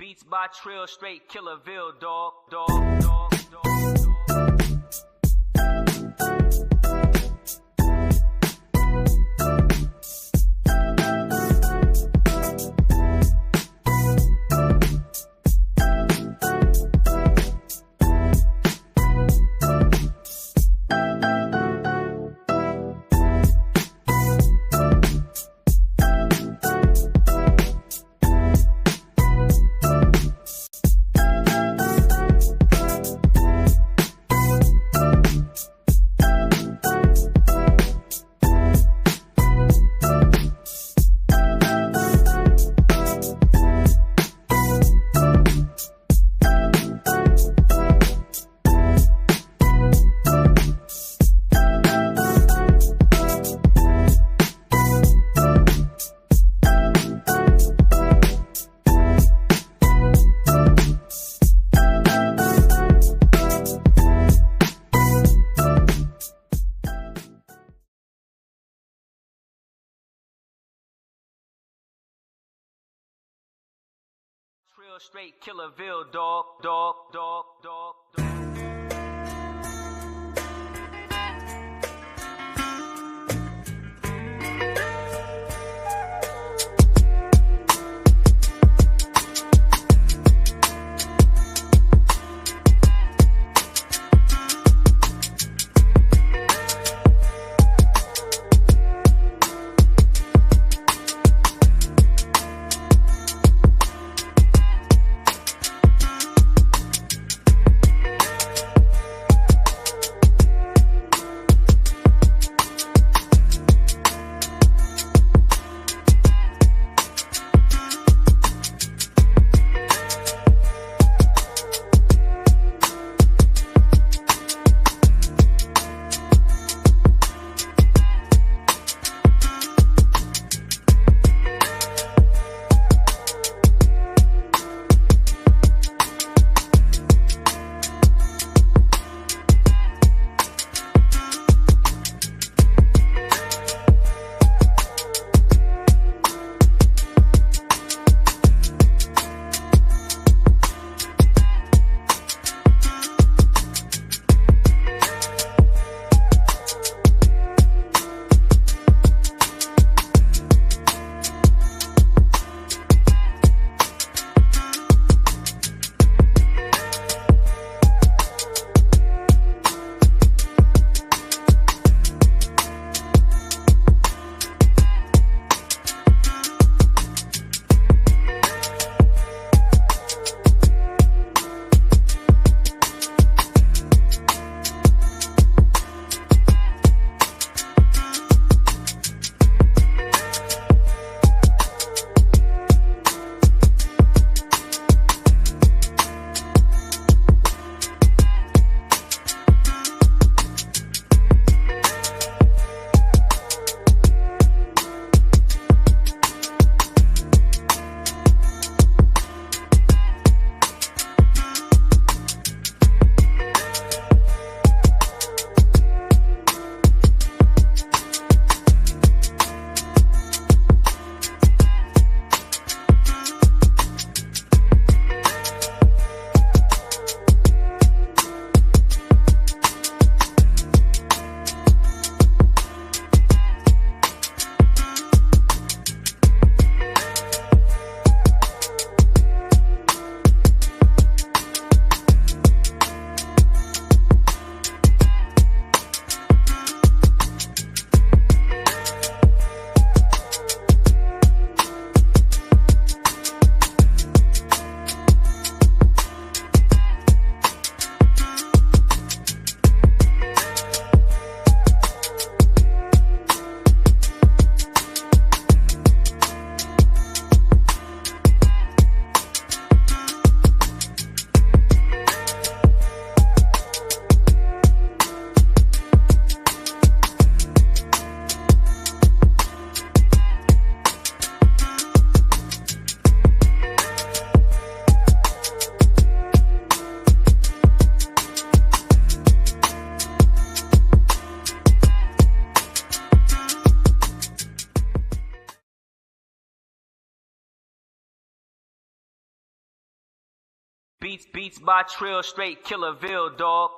Beats by Trill, straight Killerville, dog. Trill, straight Killerville, dog. Beats by Trill, straight Killerville, dog.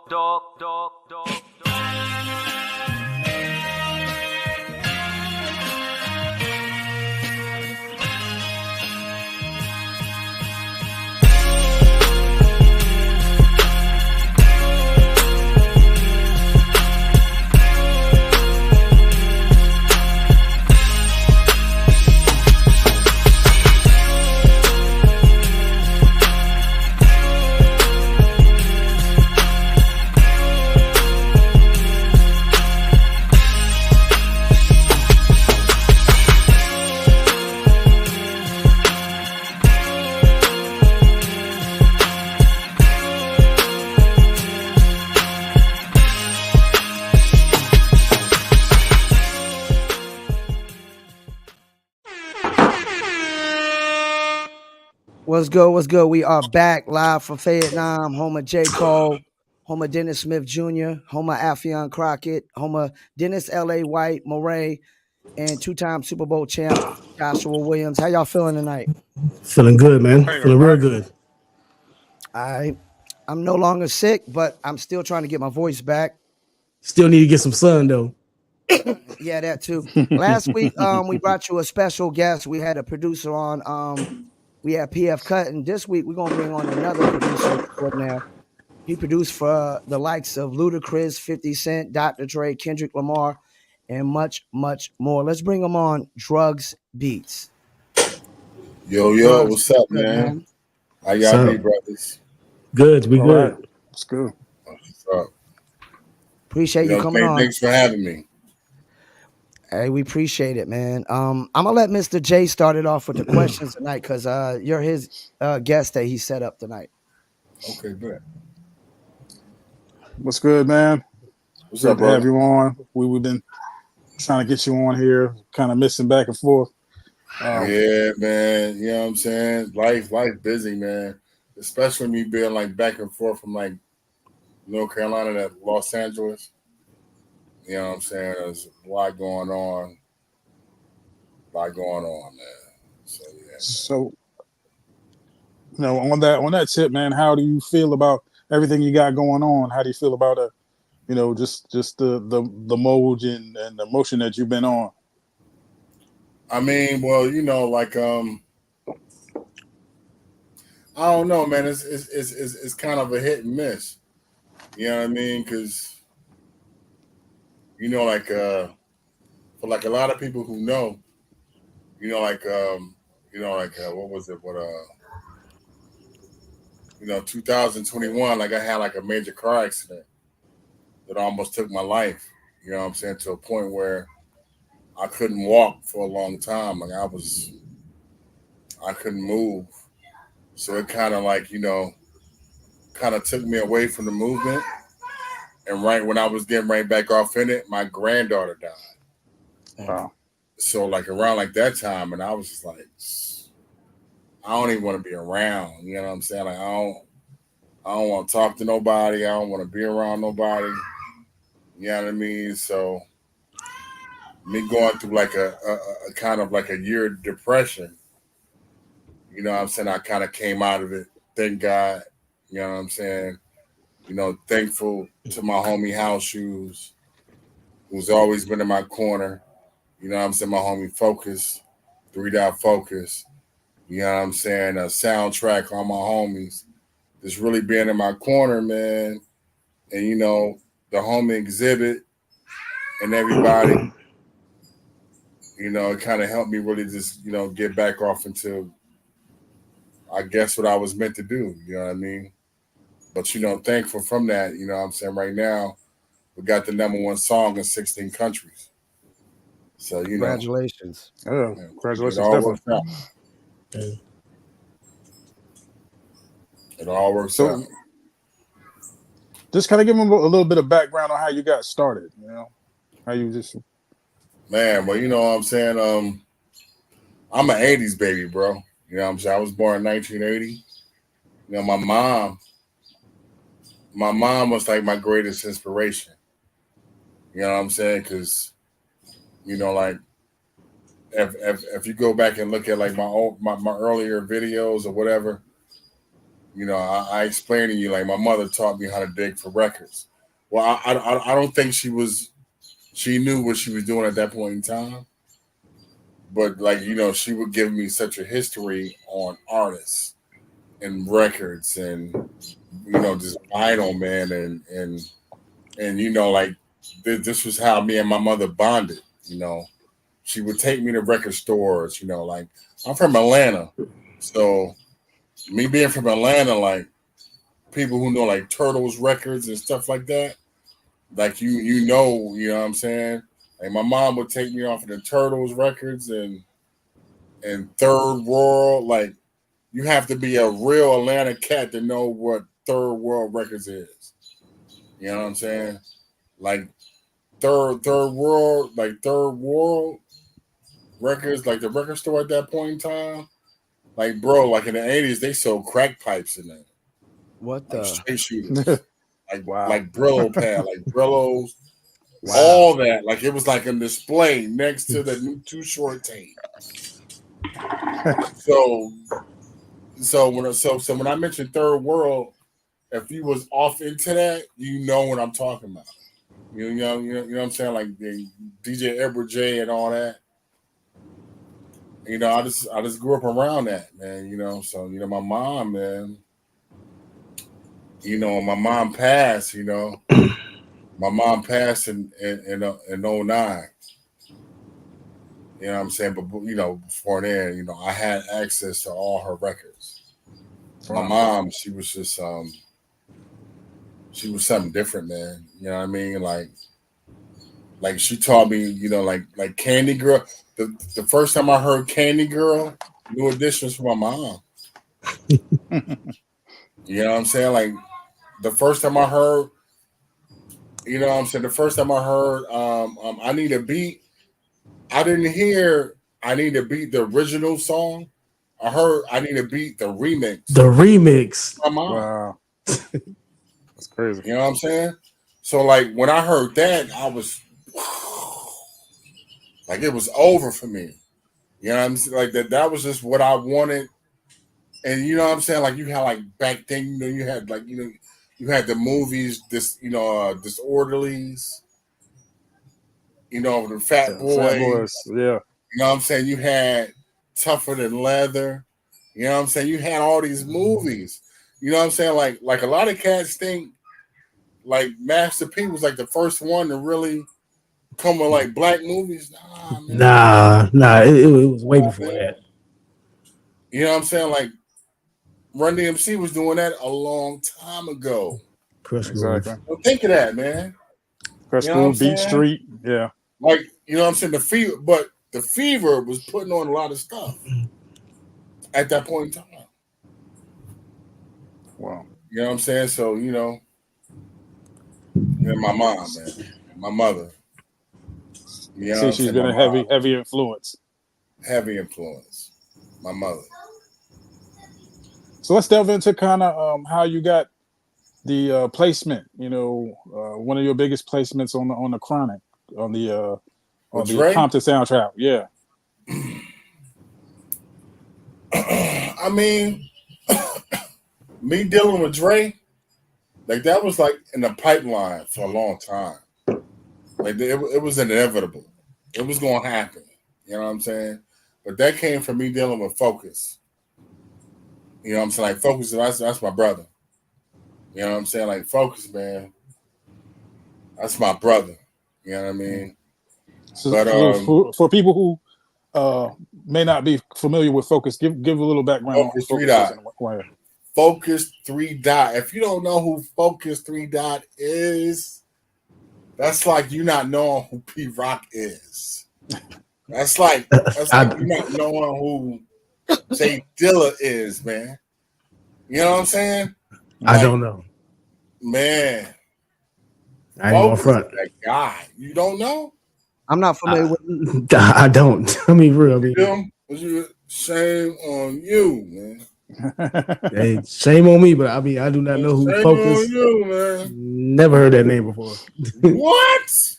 What's good? What's good? We are back live from Fayettenam, home of J. Cole, home of Dennis Smith Jr., home of Affion Crockett, home of Dennis L.A. White, Moray, and two-time Super Bowl champ Joshua Williams. How y'all feeling tonight? Feeling good, man. Feeling real good. I'm no longer sick, but I'm still trying to get my voice back. Still need to get some sun, though. Yeah, that too. Last week, we brought you a special guest. We had a producer on. We had PF Cut, and this week we're gonna bring on another producer extraordinaire. He produced for the likes of Ludacris, 50 Cent, Dr. Dre, Kendrick Lamar, and much, much more. Let's bring him on. D.R.U.G.S Beats. Yo, Drugs, what's up, good, man? How y'all be, brothers? Good, we good. Right. It's good. What's up? Appreciate you coming on. Thanks for having me. Hey, we appreciate it, man. I'm gonna let Mr. J start it off with the questions tonight because you're his guest that he set up tonight. Okay, good. What's good, man? What's Good up, to have you on. We've been trying to get you on here, kind of missing back and forth. Yeah, man. You know what I'm saying? Life busy, man. Especially me being like back and forth from like North Carolina to Los Angeles. You know what I'm saying? There's a lot going on. Man. So yeah. So, on that tip, man, how do you feel about everything you got going on? How do you feel about just the mode and the motion that you've been on? I mean, well, I don't know, man. It's kind of a hit and miss. You know what I mean? Because for like a lot of people who know, what was it? 2021, like I had like a major car accident that almost took my life. You know what I'm saying? To a point where I couldn't walk for a long time. Like I couldn't move. So it kind of like, kind of took me away from the movement. And right when I was getting right back off in it, my granddaughter died. Wow. So like around like that time, and I was just like, I don't even want to be around. You know what I'm saying? Like I don't want to talk to nobody. I don't want to be around nobody. You know what I mean? So me going through like a kind of like a year of depression. You know what I'm saying? I kind of came out of it. Thank God. You know what I'm saying? Thankful to my homie House Shoes, who's always been in my corner. You know what I'm saying? My homie Focus, 3-Dot Focus. You know what I'm saying? A soundtrack on my homies. Just really being in my corner, man. And, the homie Exhibit and everybody, it kind of helped me really just, get back off into, I guess, what I was meant to do. You know what I mean? But, thankful from that, you know what I'm saying? Right now, we got the #1 song in 16 countries. So, Congratulations. Yeah, congratulations. It all works out. It all works out. Just kind of give them a little bit of background on how you got started, how you just... Man, well, you know what I'm saying? I'm an 80s baby, bro. You know what I'm saying? I was born in 1980. My mom was like my greatest inspiration. You know what I'm saying? Because, like, if you go back and look at like my earlier videos or whatever, I explained to you like my mother taught me how to dig for records. Well, I don't think she knew what she was doing at that point in time, but like she would give me such a history on artists and records and just vinyl, man, and like this was how me and my mother bonded. She would take me to record stores. Like I'm from Atlanta, so me being from Atlanta, like people who know like Turtles records and stuff like that, like you know what I'm saying. Like my mom would take me off of the Turtles records and Third World. Like you have to be a real Atlanta cat to know what Third World Records is. You know what I'm saying? Like third world records, like the record store at that point in time. Like bro, like in the 80s, they sold crack pipes in there. What Like the? straight shooters. Wow. Like Brillo pad, like Brillos, all that. Like it was like a display next to the new Too Short tape. So when I mentioned Third World, if you was off into that, you know what I'm talking about. You know what I'm saying? Like the DJ Edward J and all that. I just grew up around that, man. So my mom, man. My mom passed. My mom passed in 09. You know what I'm saying? But before then, I had access to all her records. My mom, she was just she was something different, man. You know what I mean? Like she taught me, like Candy Girl. The first time I heard Candy Girl, New Edition was from my mom. You know what I'm saying? Like the first time I heard, the first time I heard I Need a Beat, I didn't hear I Need a Beat, the original song. I heard I Need a Beat, the remix. The remix. My mom. Wow. That's crazy. You know what I'm saying? So like when I heard that, I was like it was over for me. You know what I'm saying? Like that was just what I wanted. And you know what I'm saying? Like you had like back then, you had like, you had the movies, Disorderlies, the Fat Boys. Yeah. You know what I'm saying? You had Tougher Than Leather. You know what I'm saying? You had all these movies. You know what I'm saying? Like a lot of cats think like Master P was like the first one to really come with like black movies. Nah, man. Nah. It was way before that. You know what I'm saying? Like Run DMC was doing that a long time ago. Exactly. Don't think of that, man. Press School, Beat Street. Yeah. Like, you know what I'm saying? The Fever was putting on a lot of stuff at that point in time. Wow. You know what I'm saying? So, my mom, man. My mother. You know See, she's been a heavy influence. Heavy influence. My mother. So let's delve into kind of how you got the placement. One of your biggest placements on the Chronic, on the Compton soundtrack. Yeah. I mean, me dealing with Dre, like that was like in the pipeline for a long time. Like it was inevitable. It was going to happen. You know what I'm saying? But that came from me dealing with Focus. You know what I'm saying? Like Focus, that's my brother. You know what I'm saying? Like Focus, man. That's my brother. You know what I mean? So, but for people who may not be familiar with Focus, give a little background. Focus 3 Dot. Focus 3 Dot. If you don't know who Focus 3 Dot is, that's like you not knowing who P Rock is. That's like you not knowing who Jay Dilla is, man. You know what I'm saying? I don't know. Man. I ain't gonna front. That guy. You don't know? I'm not familiar with. I don't. I mean, real. Shame on you, man. Hey, shame on me, but I mean, I do not know who shame Focus. On you, man. Never heard that name before. What?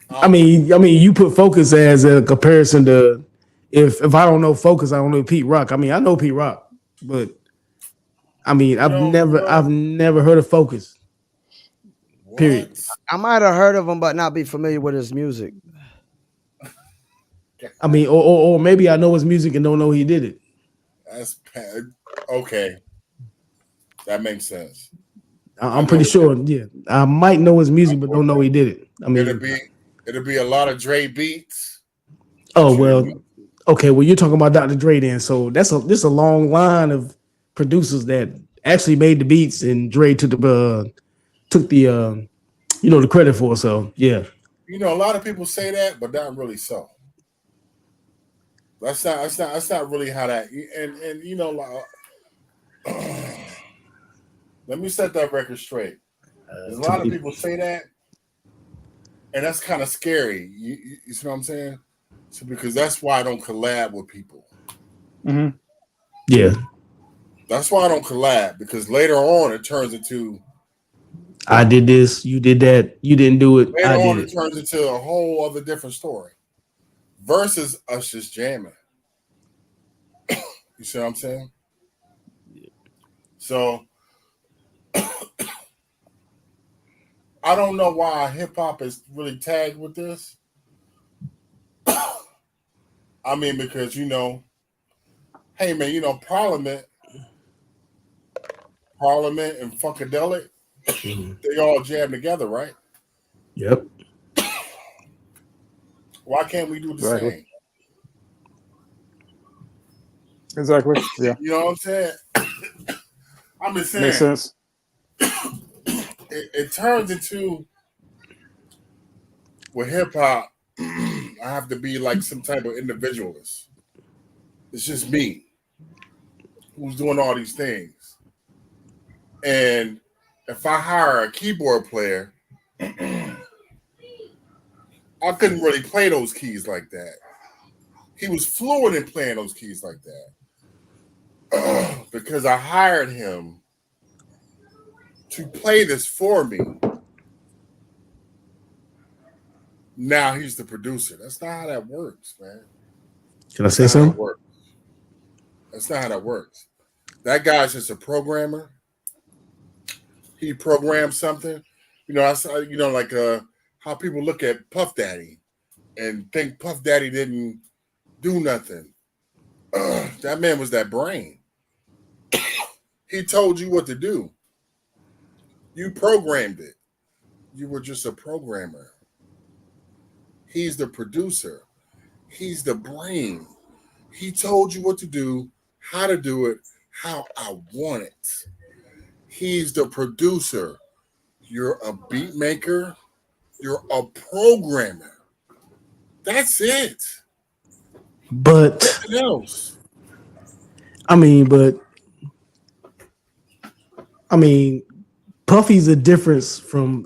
I mean, you put Focus as a comparison to if I don't know Focus, I don't know Pete Rock. I mean, I know Pete Rock. but I mean, I've No, never heard of Focus. what? Period. I might have heard of him, but not be familiar with his music. I mean, or maybe I know his music and don't know he did it. That's okay. That makes sense. I'm pretty sure. Yeah, I might know his music, but don't know he did it. I mean, it'll be a lot of Dre beats. Oh well, okay. Well, you're talking about Dr. Dre then, so this a long line of producers that actually made the beats, and Dre took the the credit for. So yeah, a lot of people say that, but not really so. That's not really how that. And let me set that record straight. There's a lot of people say that, and that's kind of scary. You see what I'm saying? So because that's why I don't collab with people. Mm-hmm. Yeah. That's why I don't collab, because later on it turns into I did this, you did that, you didn't do it. Later on it turns into a whole other different story. Versus us just jamming. You see what I'm saying? So I don't know why hip hop is really tagged with this. I mean, because hey man, Parliament and Funkadelic, they all jam together, right? Yep. Why can't we do the same? Exactly. Yeah. You know what I'm saying? I'm just saying. Makes sense. It turns into, with hip hop, I have to be like some type of individualist. It's just me who's doing all these things. And if I hire a keyboard player, I couldn't really play those keys like that. He was fluent in playing those keys like that. Because I hired him to play this for me. Now he's the producer. That's not how that works, man. Can I say something? That's not how that works. That guy's just a programmer. He programs something. I saw, like how people look at Puff Daddy and think Puff Daddy didn't do nothing. That man was that brain. He told you what to do. You programmed it. You were just a programmer. He's the producer. He's the brain. He told you what to do, how to do it, how I want it. He's the producer. You're a beat maker. You're a programmer. That's it. But nothing else. Puffy's a difference from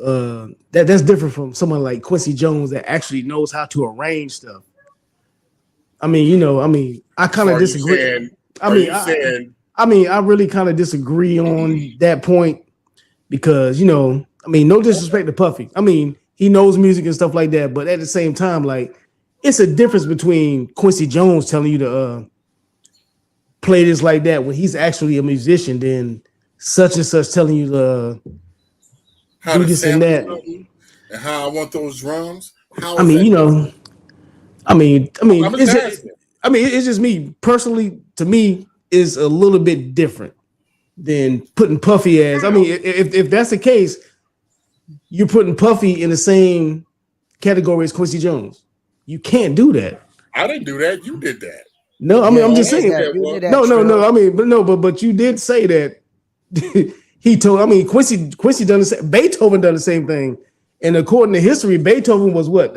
that's different from someone like Quincy Jones that actually knows how to arrange stuff. I kind of disagree. I really kind of disagree on that point because no disrespect to Puffy. He knows music and stuff like that, but at the same time, like it's a difference between Quincy Jones telling you to play this like that when he's actually a musician than such and such telling you to do this and that. And how I want those drums. It's just me personally. To me, is a little bit different than putting Puffy as. If that's the case, you're putting Puffy in the same category as Quincy Jones. You can't do that. I didn't do that. You did that. No, I'm just saying. No. But you did say that. He told. Quincy done the same. Beethoven done the same thing. And according to history, Beethoven was what?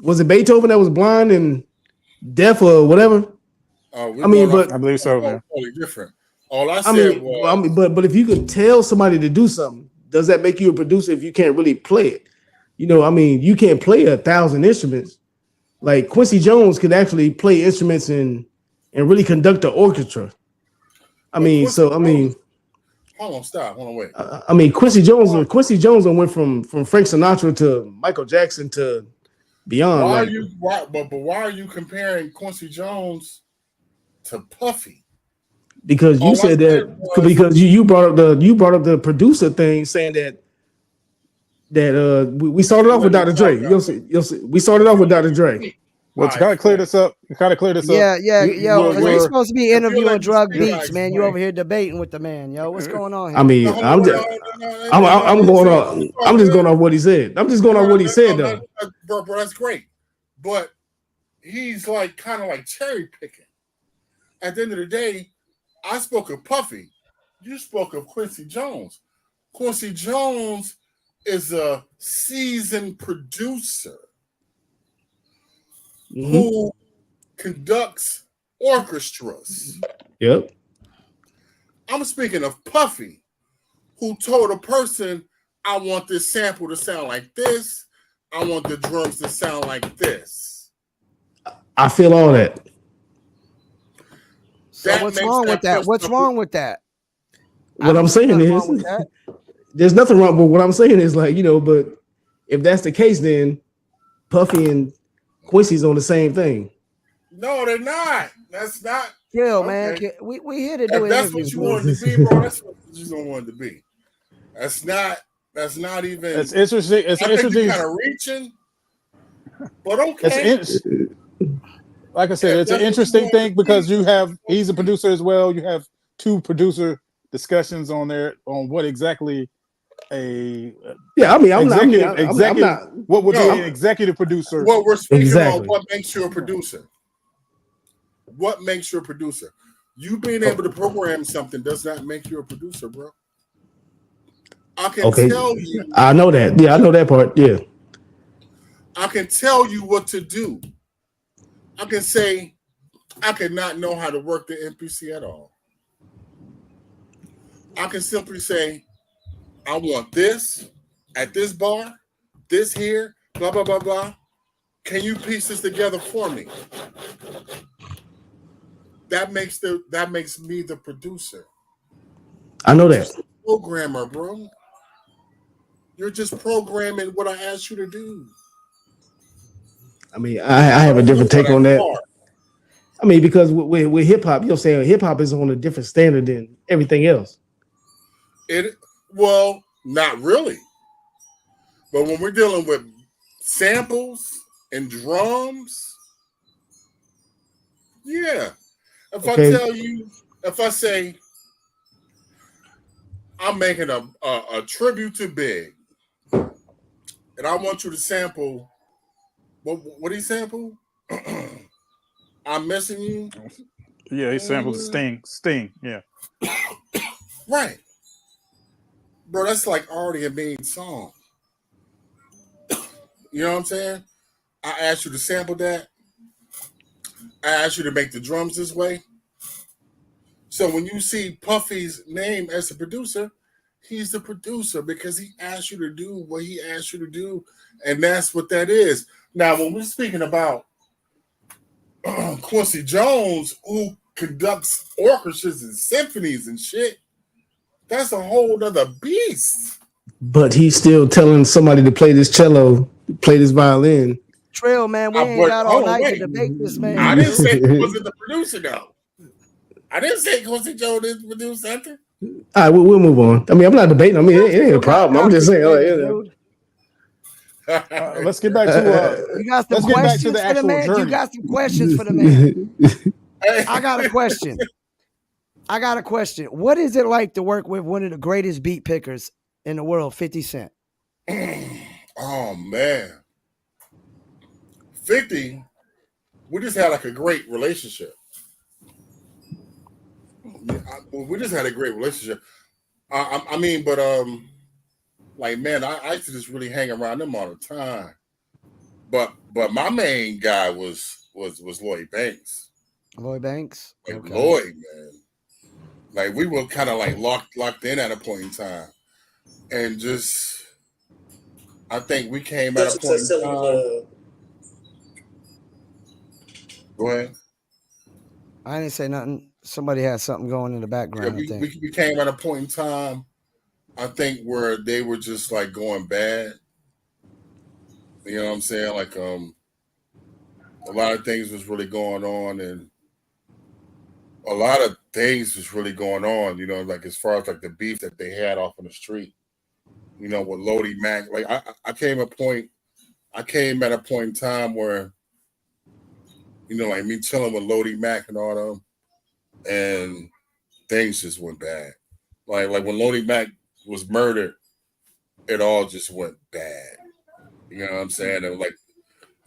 Was it Beethoven that was blind and deaf or whatever? I believe so. Man. Totally different. All I said was, but if you could tell somebody to do something, does that make you a producer if you can't really play it? You can't play 1,000 instruments. Like Quincy Jones could actually play instruments and really conduct the orchestra. Hold on, stop. Hold on, wait. Quincy Jones went from Frank Sinatra to Michael Jackson to beyond. Why are you comparing Quincy Jones to Puffy? Because you said that because you brought up the producer thing, saying that we started off with Dr. Dre. You'll see, we started off with Dr. Dre. Well, to kind of clear this up, Yeah, yo, because we supposed to be interviewing Drug Beats, like man. You over here debating with the man, yo. What's going on here? I mean, I'm just going off what he said. I'm just going off what he said, though. Bro, that's great. But he's like kind of like cherry picking. At the end of the day, I spoke of Puffy. You spoke of Quincy Jones. Quincy Jones is a seasoned producer who conducts orchestras. Yep. I'm speaking of Puffy, who told a person, I want this sample to sound like this. I want the drums to sound like this. I feel all that. So what's wrong with that? What's wrong with that? What I'm saying is, there's nothing wrong. But what I'm saying is, like, but if that's the case, then Puffy and Quincy's on the same thing. No, they're not. That's not. Chill, man. We here to do that's interviews. What you wanted to be, bro. That's what you don't want to be. That's not even. It's interesting. It's interesting. Kind of reaching, but okay. Like I said, it's an interesting thing because he's a producer as well. You have two producer discussions on there on what exactly what would be an executive producer. What we're speaking on, what makes you a producer? What makes you a producer? You being able to program something does not make you a producer, bro. I can tell you. I know that. Yeah, I know that part. Yeah. I can tell you what to do. I can say I cannot know how to work the MPC at all. I can simply say, I want this at this bar, this here, blah, blah, blah, blah. Can you piece this together for me? That makes me the producer. I know that. Programmer, bro. You're just programming what I asked you to do. I mean, I have a different take on that. I mean, because with hip hop, saying hip hop is on a different standard than everything else. Well, not really. But when we're dealing with samples and drums, yeah. If I say I'm making a tribute to Big, and I want you to sample, what do you sample? I'm Missing You. Yeah, he sampled Sting. Yeah. Right. Bro, that's like already a main song. You know what I'm saying? I asked you to sample that. I asked you to make the drums this way. So when you see Puffy's name as a producer, he's the producer because he asked you to do what he asked you to do, and that's what that is. Now, when we're speaking about Quincy Jones, who conducts orchestras and symphonies and shit, that's a whole other beast. But he's still telling somebody to play this cello, play this violin. Trill, man, we ain't got all night to debate this, man. I didn't say he wasn't the producer, though. I didn't say Quincy Jones didn't produce something. All right, we'll move on. I mean, I'm not debating. I mean, it ain't a problem. I'm just saying. Let's get back to you got some questions for the man. Journey. You got some questions for the man. I got a question. What is it like to work with one of the greatest beat pickers in the world, 50 Cent? Oh man, 50. We just had like a great relationship. We just had a great relationship. I mean, like, man, I used to just really hang around them all the time. But my main guy was Lloyd Banks. Lloyd Banks? Okay. Lloyd, man. Like, we were kind of like locked in at a point in time. And just, I think we came at a point in time. Go ahead. I didn't say nothing. Somebody had something going in the background. Yeah, we came at a point in time, I think, where they were just like going bad. You know what I'm saying? Like, a lot of things was really going on, and a lot of things was really going on, you know, like as far as like the beef that they had off on the street, you know, with Lodi Mac. Like I came at a point in time where, you know, like me chilling with Lodi Mac and all them, and things just went bad. Like when Lodi Mac was murdered, it all just went bad. You know what I'm saying? It was like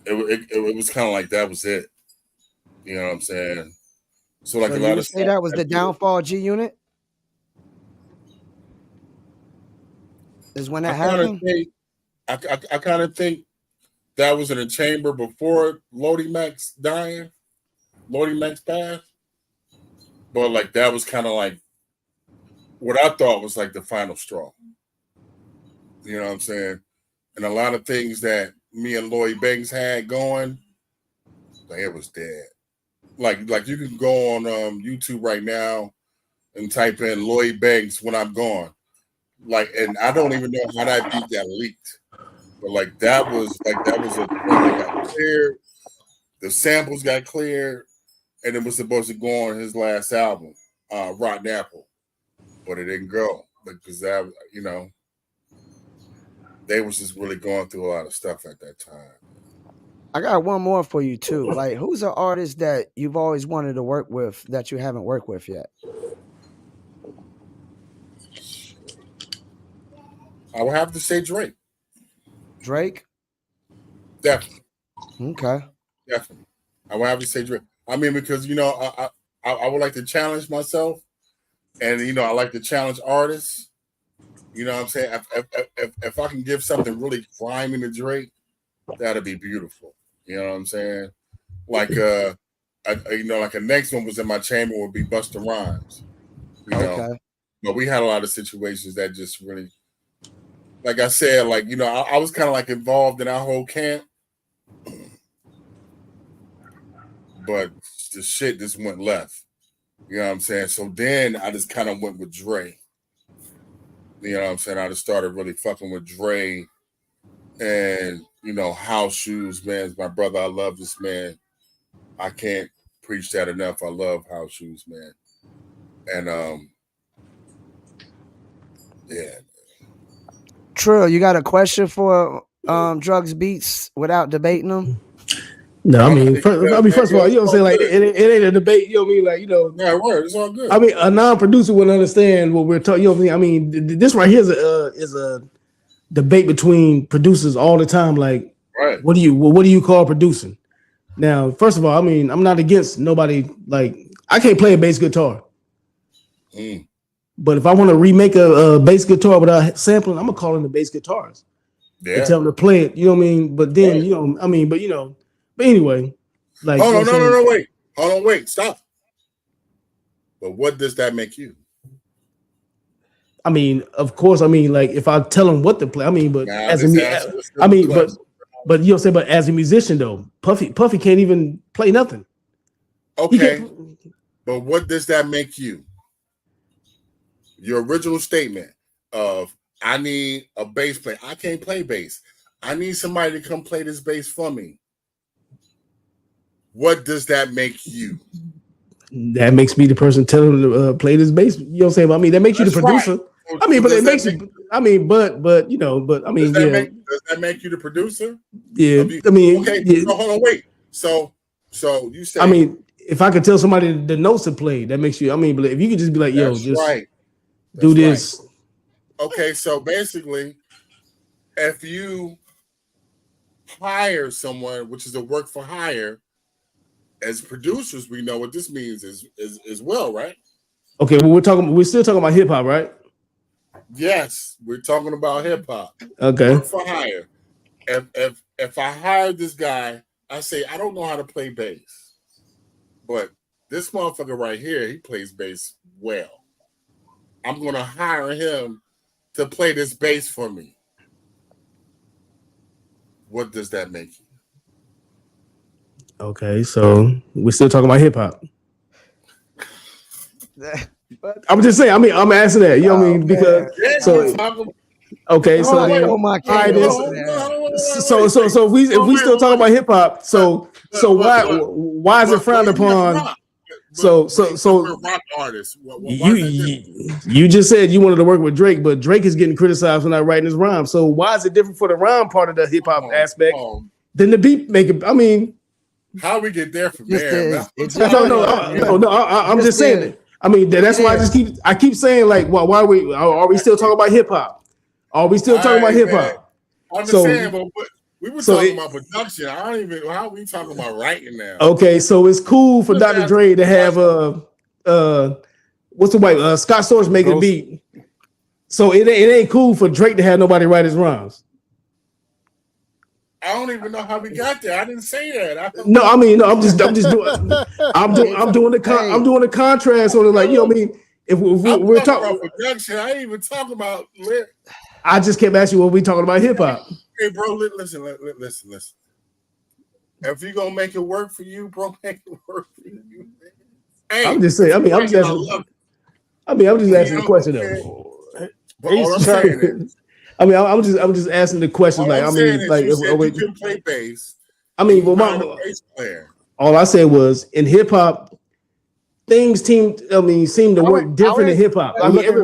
it was kind of like that was it. You know what I'm saying? So like a lot of stuff. That was the downfall G Unit? Is when that happened? I kind of think that was in a chamber before Lodi Mac's dying. Lodi Mac's passed. But like that was kind of like what I thought was like the final straw. You know what I'm saying? And a lot of things that me and Lloyd Banks had going, like it was dead. Like you can go on YouTube right now and type in Lloyd Banks when I'm gone. Like, and I don't even know how that beat got leaked. But like that was a thing that got cleared. The samples got cleared, and it was supposed to go on his last album, Rotten Apple. But it didn't go because that, you know, they was just really going through a lot of stuff at that time. I got one more for you too. Like, who's an artist that you've always wanted to work with that you haven't worked with yet? I would have to say Drake. Drake? Definitely. Okay. Definitely. I would have to say Drake. I mean, because, you know, I would like to challenge myself, and, you know, I like to challenge artists. You know what I'm saying? If I can give something really grimy to Drake, that'd be beautiful. You know what I'm saying? Like, you know, like the next one was in my chamber would be Busta Rhymes. You know? Okay. But we had a lot of situations that just really, like I said, like, you know, I was kind of like involved in our whole camp. But the shit just went left. You know what I'm saying? So then I just kind of went with Dre. You know what I'm saying? I just started really fucking with Dre and, you know, House Shoes, man, is my brother. I love this man. I can't preach that enough. I love House Shoes, man. And, yeah. Trill, you got a question for D.R.U.G.S Beats without debating them? No, I mean, first of all, you know what I'm saying? Like, it ain't a debate. You know what I mean? Like, you know, yeah, word, it's all good. I mean, a non-producer would understand what we're talking. You know what I mean? I mean, this right here is a debate between producers all the time. Like, right. What do you call producing? Now, first of all, I mean, I'm not against nobody. Like, I can't play a bass guitar, but if I want to remake a bass guitar without sampling, I'm gonna call in the bass guitars and tell them to play it. You know what I mean? But then, you know, I mean, but you know. But anyway, like, hold on, no, wait. Hold on, wait, stop. But what does that make you? I mean, of course, I mean, like, if I tell them what to play, I mean, but as a, I mean, but you know, say, but as a musician though, Puffy can't even play nothing. Okay, but what does that make you? Your original statement of I need a bass player. I can't play bass. I need somebody to come play this bass for me. What does that make you? That makes me the person telling them to play this bass. You know what I'm saying? I mean, that makes you the producer. Right. I mean, but it makes you. I mean, but you know, but I mean, does that make you the producer? Yeah. I mean, okay. Yeah. No, hold on, wait. So you say? I mean, if I could tell somebody the notes to play, that makes you. I mean, but if you could just be like, yo, just do this. Right. Okay, so basically, if you hire someone, which is a work for hire. As producers, we know what this means as well, right? Okay, well, we're still talking about hip hop, right? Yes, we're talking about hip hop. Okay. Work for hire. If I hire this guy, I say I don't know how to play bass, but this motherfucker right here, he plays bass well. I'm gonna hire him to play this bass for me. What does that make you? Okay, so we're still talking about hip hop. I'm just saying. I mean, I'm asking that. You know what I mean? Because okay, so then, so if we still talking about hip hop, so why is it frowned upon? So we're rock artists. You just said you wanted to work with Drake, but Drake is getting criticized for not writing his rhyme. So why is it different for the rhyme part of the hip hop aspect than the beat making? I mean, how we get there from Just there? is. It just No. I'm just saying it. I mean, that's why I keep saying like, well, why are we still talking about hip hop? Are we still talking about hip hop? I'm just saying, but we were talking about production. I don't even. How are we talking about writing now? Okay, so it's cool for Dr. Dre to have what's the white Scott Storch make a beat. So it ain't cool for Drake to have nobody write his rhymes. I don't even know how we got there. I didn't say that. I'm just doing the contrast on it. Like, you know what I mean? If we're talking about production, I ain't even talking about lyrics. I just kept asking you what we talking about hip hop. Hey, bro, listen. If you gonna make it work for you, bro, make it work for you. Hey, I'm just saying. I'm just asking the question though. All I'm saying is, I'm just asking the question. Like, you can play bass. I mean, well, bass player. All I said was in hip hop, things seem to work different in hip hop. I mean, it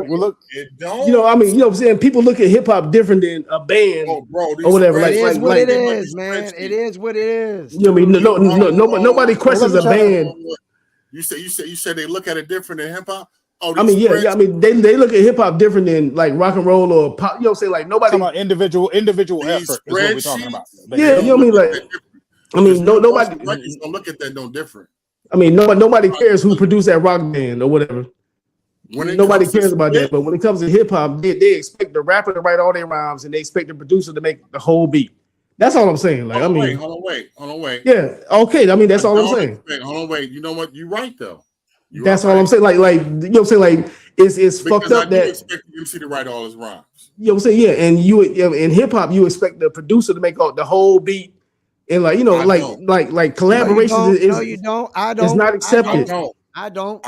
don't. You know what I'm saying? People look at hip hop different than a band or whatever. It is what it is, man. It is what it is. You know what I mean? Nobody questions a band. You said they look at it different than hip hop. Oh, I mean, yeah. I mean, they look at hip hop different than like rock and roll or pop. You know what I'm saying? Like nobody talking about individual effort is what we're talking about. Yeah, you know what I mean? Like, I mean, nobody don't look at that no different. I mean, nobody cares who produced that rock band or whatever. Nobody cares about that. But when it comes to hip hop, they expect the rapper to write all their rhymes and they expect the producer to make the whole beat. That's all I'm saying. Like, hold on, wait. Yeah, okay. I mean, that's all I'm saying. Hold on, wait. You know what? You're right though. That's all I'm saying. Like, you know what I'm saying? Like, it's fucked up that expect MC to write all his rhymes. You know what I'm saying? Yeah, and you in hip hop, you expect the producer to make all the whole beat. And like, you know, like collaborations you don't. I don't. It's not accepted. I don't.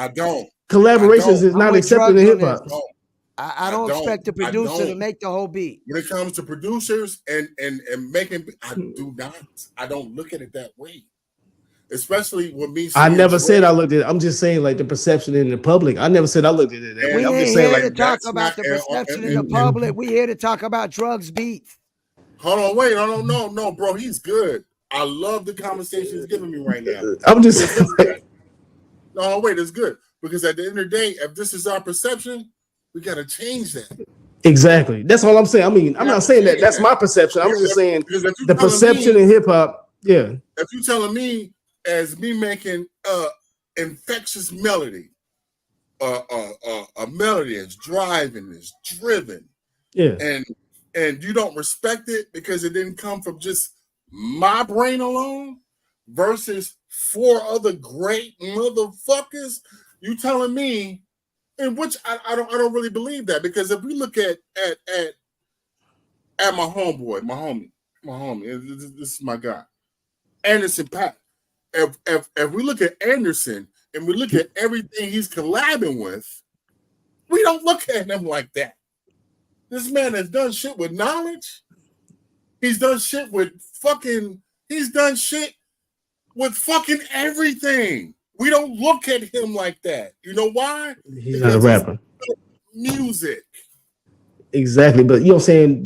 Collaborations is not accepted in hip hop. I don't expect the producer to make the whole beat. When it comes to producers and making, I don't look at it that way. Especially with me. I never said I looked at it. I'm just saying like the perception in the public. I never said I looked at it that way. I'm just saying like to talk about the perception in the public. We here to talk about D.R.U.G.S Beats. Hold on, wait. No, bro. He's good. I love the conversation he's giving me right now. I'm just saying. No, wait, it's good. Because at the end of the day, if this is our perception, we got to change that. Exactly. That's all I'm saying. I mean, I'm not saying that. That's my perception. I'm just saying the perception in hip hop. Yeah. If you're telling me as me making infectious melody, a melody that's driving, is driven, yeah, and you don't respect it because it didn't come from just my brain alone versus 4 other great motherfuckers, you telling me, in which I don't really believe that, because if we look at my homeboy, my homie, this is my guy, Anderson .Paak. If we look at Anderson and we look at everything he's collabing with, we don't look at him like that. This man has done shit with knowledge. He's done shit with fucking everything. We don't look at him like that. You know why? He's not a rapper. Music. Exactly. But you know what I'm saying?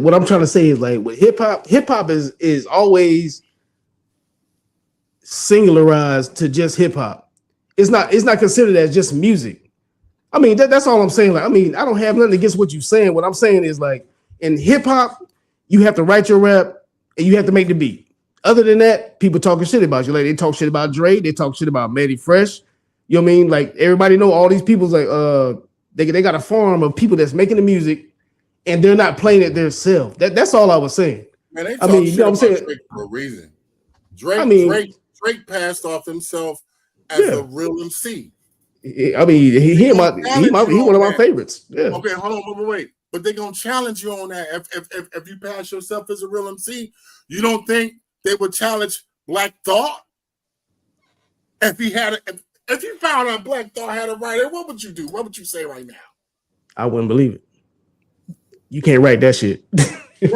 What I'm trying to say is like with hip hop is always singularized to just hip hop. It's not considered as just music. I mean, that's all I'm saying. Like, I mean, I don't have nothing against what you're saying. What I'm saying is like in hip hop, you have to write your rap and you have to make the beat. Other than that, people talking shit about you. Like they talk shit about Dre, they talk shit about Matty Fresh. You know what I mean? Like everybody know all these people's like they got a farm of people that's making the music and they're not playing it themselves. That's all I was saying. Man, they talk shit about Drake for a reason. Drake passed off himself as a real MC. I mean, he one of my favorites. Yeah. Okay, hold on, wait. But they're gonna challenge you on that. If you pass yourself as a real MC, you don't think they would challenge Black Thought? If you found out Black Thought had a writer, what would you do? What would you say right now? I wouldn't believe it. You can't write that shit. You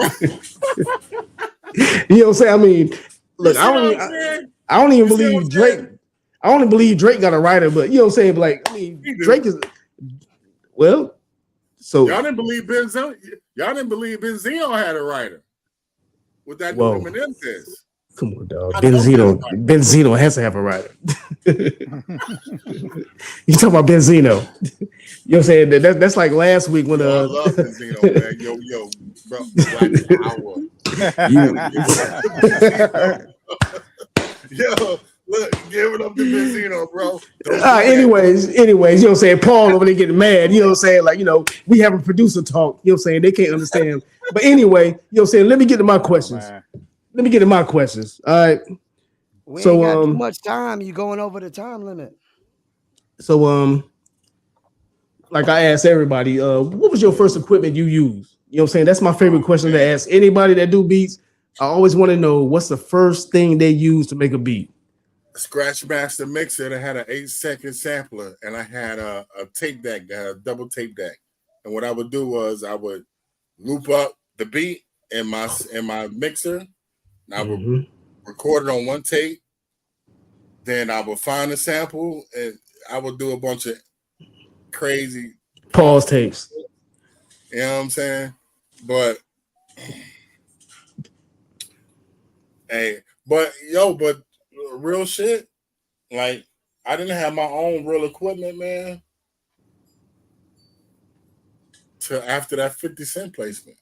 know what I'm saying? I mean, look, I don't even believe Drake. I only believe Drake got a writer, but you know what I'm saying? But like, I mean, Drake is well. So y'all didn't believe Benzino. Y'all didn't believe Benzino had a writer. With that new Eminem diss. Come on, dog. Benzino has to have a writer. You talking about Benzino? You know what I'm saying? That's like last week when I love Benzino, man. Yo, bro, Black Power. Yo, look, give it up to Benzino, bro. Anyways, you know what I'm saying? Paul over there getting mad, you know what I'm saying? Like, you know, we have a producer talk, you know what I'm saying? They can't understand. But anyway, you know what I'm saying? Let me get to my questions. All right. We ain't got too much time. You going over the time limit. So like I asked everybody, what was your first equipment you used? You know what I'm saying? That's my favorite question to ask anybody that do beats. I always want to know what's the first thing they use to make a beat. Scratch Master mixer that had an 8-second sampler, and I had a tape deck, a double tape deck. And what I would do was I would loop up the beat in my mixer, and I would record it on one tape. Then I would find a sample, and I would do a bunch of crazy pause tapes. You know what I'm saying? But but real shit, like I didn't have my own real equipment, man, till after that 50 Cent placement.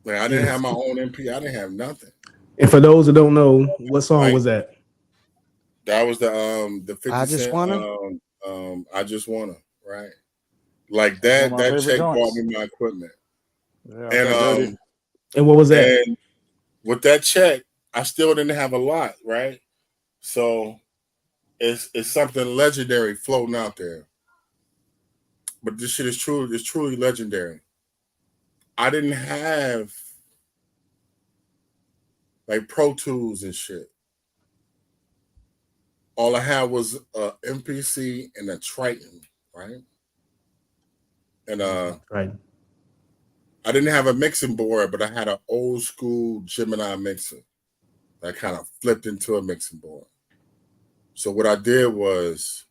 Like I didn't have my own MP. I didn't have nothing. And for those who don't know, what song was that? That was the 50 I Just Cent. Wanna. I Just Wanna, right? Like that check bought me my equipment. Yeah, and what was that? And with that check, I still didn't have a lot, right? So it's something legendary floating out there. But this shit is truly legendary. I didn't have like Pro Tools and shit. All I had was a MPC and a Triton, right? And right. I didn't have a mixing board, but I had an old school Gemini mixer that kind of flipped into a mixing board. So what I did was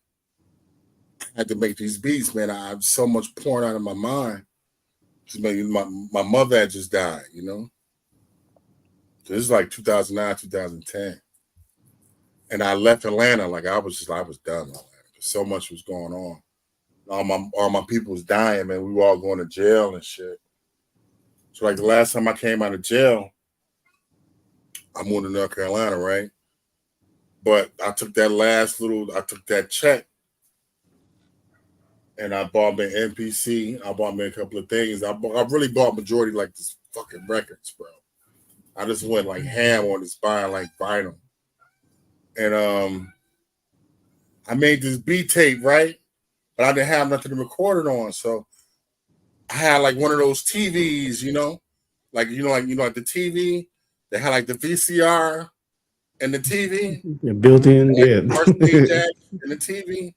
I had to make these beats, man. I have so much pouring out of my mind. My mother had just died, you know? So this is like 2009, 2010. And I left Atlanta like I was done with Atlanta. So much was going on. All my people was dying, man. We were all going to jail and shit. So like the last time I came out of jail, I moved to North Carolina, right? But I took that check and I bought me an MPC. I bought me a couple of things. I really bought majority like this fucking records, bro. I just went like ham on this buying like vinyl. And I made this beat tape, right? But I didn't have nothing to record it on. So I had like one of those TVs, you know? Like the TV that had like the VCR and the TV. Built in, like yeah. RCA jack and the TV.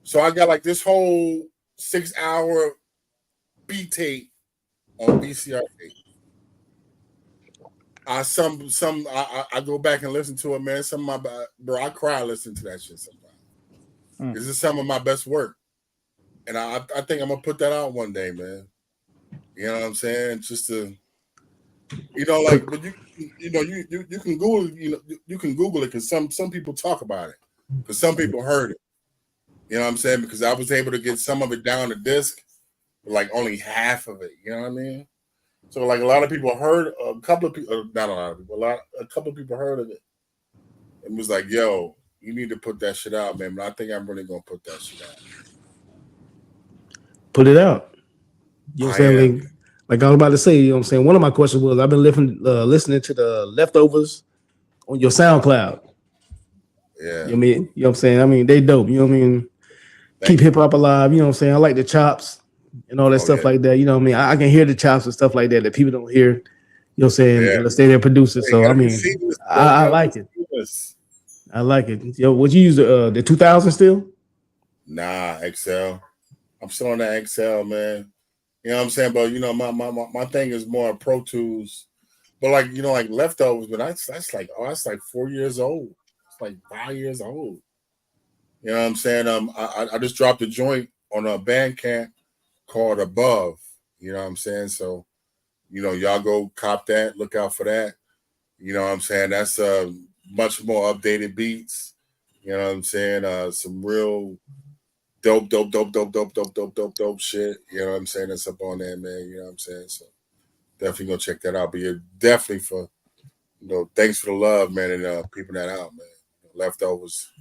So I got like this whole 6-hour beat tape on VCR tape. I go back and listen to it, man. I cry listening to that shit sometimes. This is some of my best work. And I think I'm gonna put that out one day, man. You know what I'm saying? Just to, like, but you can Google, you can Google it because some people talk about it, because some people heard it. You know what I'm saying? Because I was able to get some of it down to disc, but like only half of it. You know what I mean? So like a lot of people heard, a couple of people, not a lot of people, a couple of people heard of it, and was like, "Yo, you need to put that shit out, man." But I think I'm really gonna put that shit out. Put it out. You know what I'm saying? Like I was about to say, you know what I'm saying? One of my questions was I've been listening to the Leftovers on your SoundCloud. Yeah. You know what I mean? You know what I'm saying? I mean, they dope. You know what I mean? Keep hip hop alive. You know what I'm saying? I like the chops and all that stuff like that. You know what I mean? I can hear the chops and stuff like that people don't hear. You know what I'm saying? Unless they're producers. So I mean, I like it. I like it. Yo, would you use the 2000 still? Nah, XL. I'm still on that XL, man. You know what I'm saying? But my thing is more Pro Tools. But like like Leftovers, but that's like 4 years old. It's like 5 years old. You know what I'm saying? I just dropped a joint on a Bandcamp called Above. You know what I'm saying? So, y'all go cop that, look out for that. You know what I'm saying? That's much more updated beats. You know what I'm saying? Some real dope shit. You know what I'm saying? That's up on there, man. You know what I'm saying? So definitely go check that out. But you're definitely for thanks for the love, man, and peeping that out, man. Leftovers.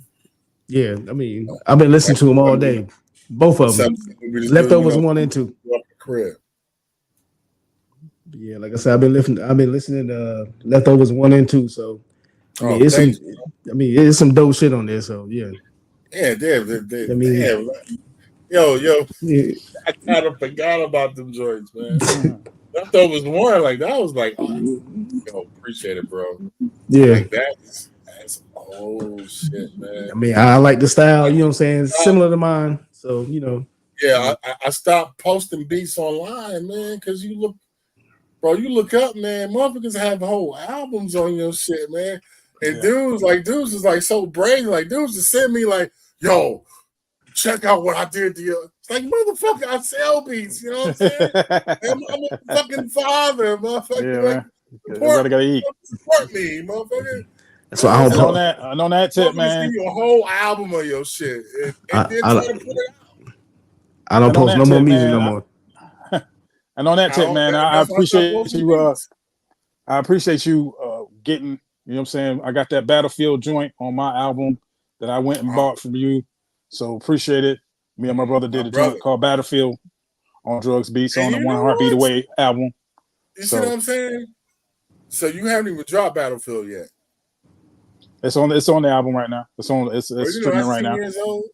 Yeah, I mean, I've been listening to them all day. Both of them. Leftovers 1 and 2. Crib. Yeah, like I said, I've been listening to Leftovers 1 and 2. So I mean, it's some dope shit on there. So yeah. Yeah, damn. Yo, yeah. I kind of forgot about them joints, man. Leftovers 1, like that was like, appreciate it, bro. Yeah, like that's shit, man. I mean, I like the style. You know what I'm saying? Similar to mine. So Yeah, I stopped posting beats online, man, because you look up, man, motherfuckers have whole albums on your shit, man. And dudes is like so brave, like dudes just send me like, yo, check out what I did to you. It's like, motherfucker, I sell beats, you know what I'm saying? I'm a fucking father, motherfucker. Yeah, man. Gotta eat. Support me, motherfucker. That's why I don't on that tip, man. Give you a whole album of your shit, and then try to put it out. I don't post no more music no more. And on that tip, man, I appreciate you. I appreciate you getting, you know what I'm saying? I got that Battlefield joint on my album that I went and bought from you. So appreciate it. Me and my brother did a joint called Battlefield on D.R.U.G.S Beats on the One Heartbeat Away album. You see what I'm saying? So you haven't even dropped Battlefield yet. It's on the album right now. It's streaming right now. Years old.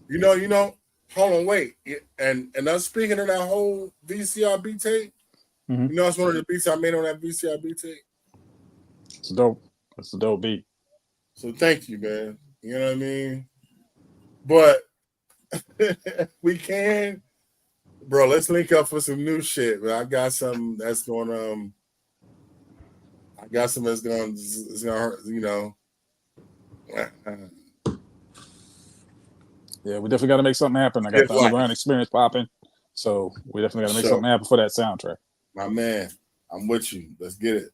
You know, hold on, wait. And us speaking of that whole VCRB tape, you know, it's one of the beats I made on that VCRB tape. It's dope. It's a dope beat. So thank you, man. You know what I mean? But we can, bro, let's link up for some new shit. I got something that's going it's gonna you know. Yeah, we definitely got to make something happen. I got the underground experience popping, so we definitely got to make something happen for that soundtrack. My man, I'm with you. Let's get it.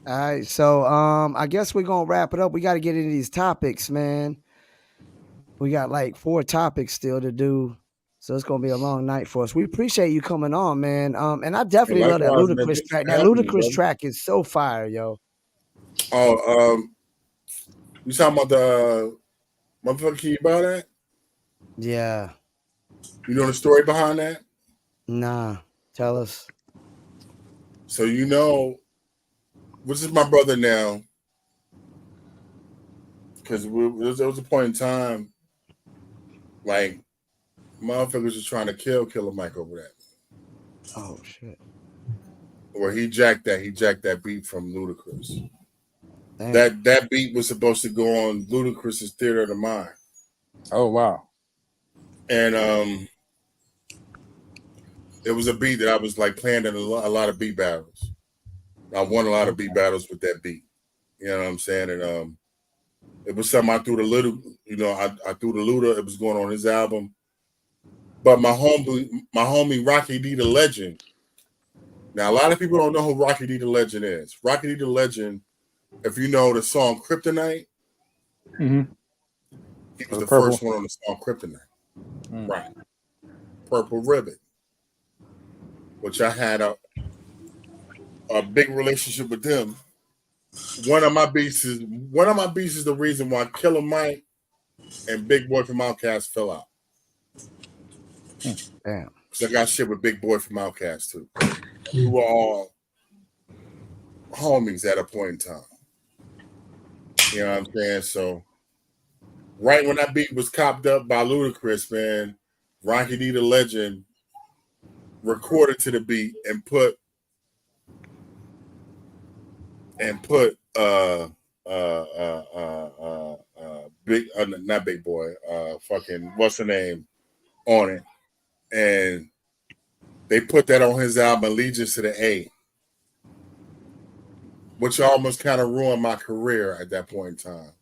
All right, so I guess we're gonna wrap it up. We got to get into these topics, man. We got like 4 topics still to do, so it's gonna be a long night for us. We appreciate you coming on, man. And I definitely love that Ludacris track. That Ludacris track is so fire, yo. Oh, you talking about the motherfucker? Can you buy that? Yeah. You know the story behind that? Nah, tell us. So which is my brother now, because there was a point in time, like motherfuckers was trying to kill Killer Mike over that. Oh shit! Where he jacked that beat from Ludacris. Damn. That beat was supposed to go on Ludacris's Theater of the Mind. Oh wow! And it was a beat that I was like playing in a lot of beat battles. I won a lot of beat battles with that beat. You know what I'm saying? And it was something I threw the little, I threw the Luda. It was going on his album. But my homie Rocky D the Legend. Now a lot of people don't know who Rocky D the Legend is. Rocky D the Legend, if you know the song Kryptonite, he was the first one on the song Kryptonite. Right. Purple Ribbon. Which I had a big relationship with them. One of my beats is the reason why Killer Mike and Big Boy from Outkast fell out. Damn. Because I got shit with Big Boy from Outkast too. We were all homies at a point in time. You know what I'm saying? So right when that beat was copped up by Ludacris, man, Rocky D the Legend recorded to the beat and put not Big Boy, fucking what's the name on it, and they put that on his album Allegiance to the A, which almost kind of ruined my career at that point in time.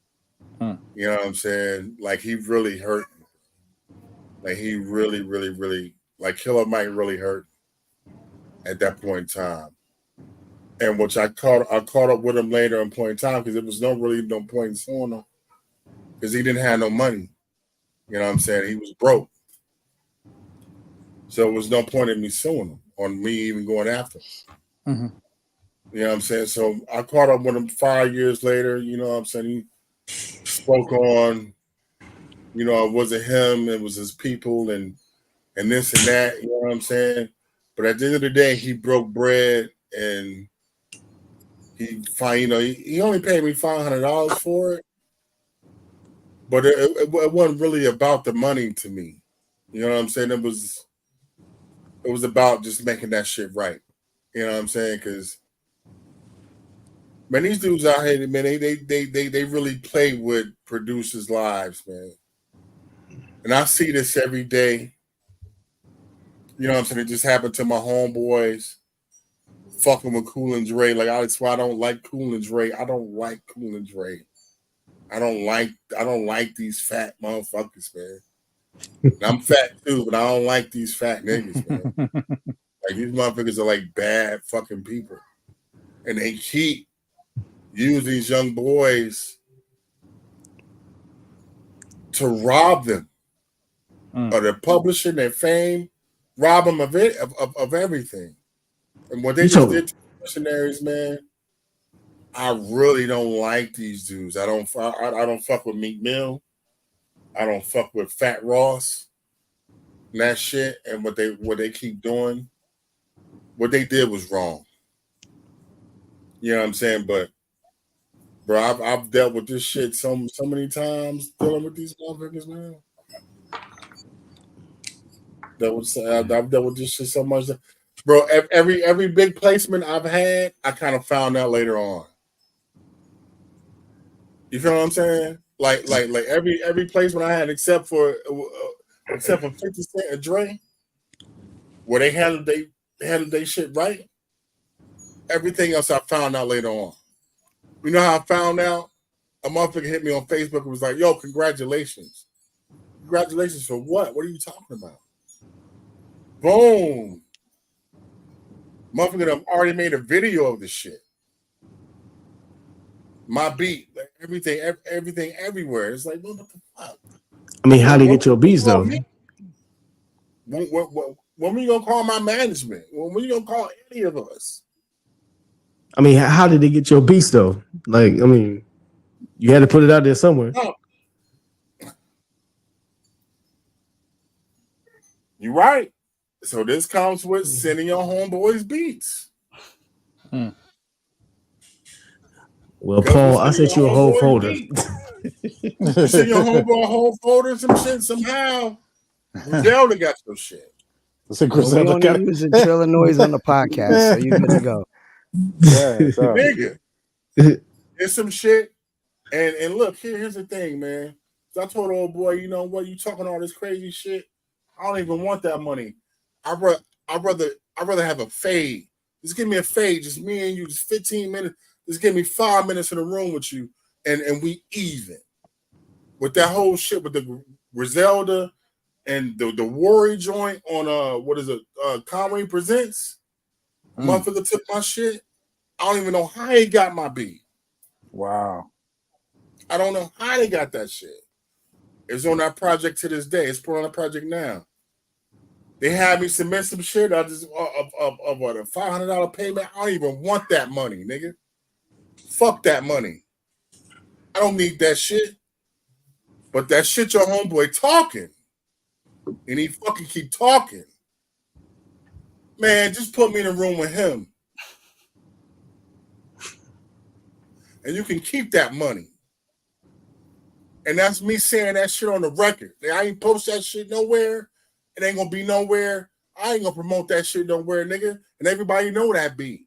You know what I'm saying? Like, he really hurt me. Like, he really, really, really, like, Killer Mike really hurt me at that point in time. And which I caught up with him later in point in time, because there was no point in suing him, because he didn't have no money. You know what I'm saying? He was broke. So it was no point in me suing him, or me even going after him. You know what I'm saying? So I caught up with him 5 years later. You know what I'm saying? He spoke on, you know, it wasn't him, it was his people and this and that. You know what I'm saying? But at the end of the day, he broke bread, and he only paid me $500 for it. But it wasn't really about the money to me. You know what I'm saying? It was about just making that shit right. You know what I'm saying? Because, man, these dudes out here, man, they really play with producers' lives, man. And I see this every day. You know what I'm saying? It just happened to my homeboys fucking with Cool and Dre. Like, that's why I don't like Cool and Dre. I don't like Cool and Dre. I don't like these fat motherfuckers, man. And I'm fat too, but I don't like these fat niggas, man. Like, these motherfuckers are like bad fucking people. And they keep using these young boys to rob them of their publishing, their fame, rob them of it, of everything. And what they just did to the mercenaries, man, I really don't like these dudes. I don't fuck with Meek Mill. I don't fuck with Fat Ross and that shit. And what they keep doing, what they did was wrong. You know what I'm saying? But, bro, I've dealt with this shit so many times, dealing with these motherfuckers, man. I've dealt with this shit so much, bro. Every big placement I've had, I kind of found out later on. You feel what I'm saying? Like every placement I had, except for 50 Cent and Dre, where they handled they shit right. Everything else I found out later on. You know how I found out? A motherfucker hit me on Facebook and was like, "Yo, congratulations! Congratulations for what? What are you talking about?" Boom! Motherfucker, I've already made a video of this shit. My beat, like everything, everywhere. It's like, what the fuck? I mean, how do you get your beats though? When are you gonna call my management? When are you gonna call any of us? I mean, how did they get your beats though? Like, I mean, you had to put it out there somewhere. No. You're right. So this comes with sending your homeboys beats. Well, Paul, I sent you a whole folder. You send your homeboy a whole folder, some shit. Somehow, Griselda got your shit. Well, we only using Trillanoyx on the podcast, so you good to go. Nigga, it's some shit. And look, here's the thing, man. So I told the old boy, you know what? You talking all this crazy shit? I don't even want that money. I'd rather have a fade. Just give me a fade, just me and you, just 15 minutes. Just give me 5 minutes in the room with you, and we even. With that whole shit with the Griselda and the Worry joint on what is it? Conway Presents. Motherfucker took my shit. I don't even know how he got my beat. Wow. I don't know how they got that shit. It's on that project to this day. It's put on the project now. They had me submit some shit. I just of what, a $500 payment. I don't even want that money, nigga. Fuck that money. I don't need that shit. But that shit your homeboy talking. And he fucking keep talking. Man, just put me in a room with him. And you can keep that money. And that's me saying that shit on the record. I ain't post that shit nowhere. It ain't gonna be nowhere. I ain't gonna promote that shit nowhere, nigga. And everybody know that be.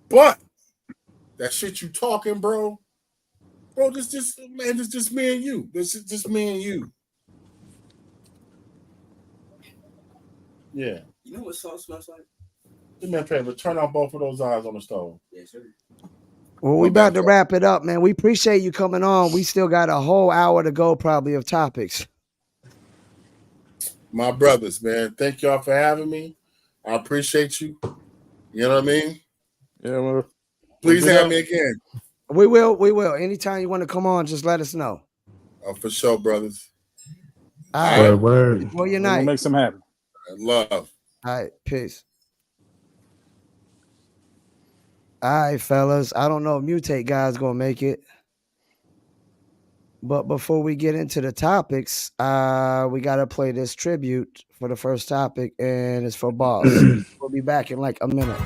But that shit you talking, bro, this just me and you. This is just me and you. Yeah. You know what salt smells like? Hey, man, Pedro, turn off both of those eyes on the stove. Yes, sir. Well, we about to wrap it up, man. We appreciate you coming on. We still got a whole hour to go, probably, of topics. My brothers, man, thank y'all for having me. I appreciate you. You know what I mean? Yeah, well, please have me again. We will. Anytime you want to come on, just let us know. Oh, for sure, brothers. All right. Word. Enjoy your night. night. Make some happen. Love. All right. Peace. All right, fellas. I don't know if Mutate Guy's going to make it. But before we get into the topics, we got to play this tribute for the first topic, and it's for Boss. We'll be back in like a minute.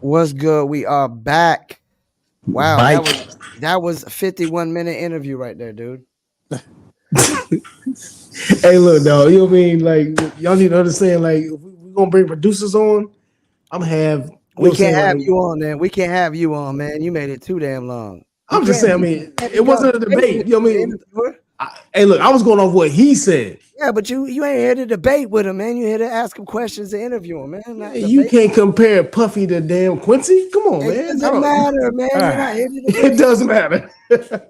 What's good? We are back. Wow, that was a 51-minute interview right there, dude. Hey, look, dog. You know what I mean? Like, y'all need to understand. Like, if we're gonna bring producers on, I'm gonna have. We can't have you on, man. We can't have you on, man. You made it too damn long. I'm just saying. I mean, it wasn't a debate. You know what I mean? Hey, look, I was going off what he said. Yeah, but you ain't here to debate with him, man. You here to ask him questions and interview him, man. You can't compare Puffy to damn Quincy. Come on, man. It doesn't matter, man. You're not here to debate. It doesn't matter.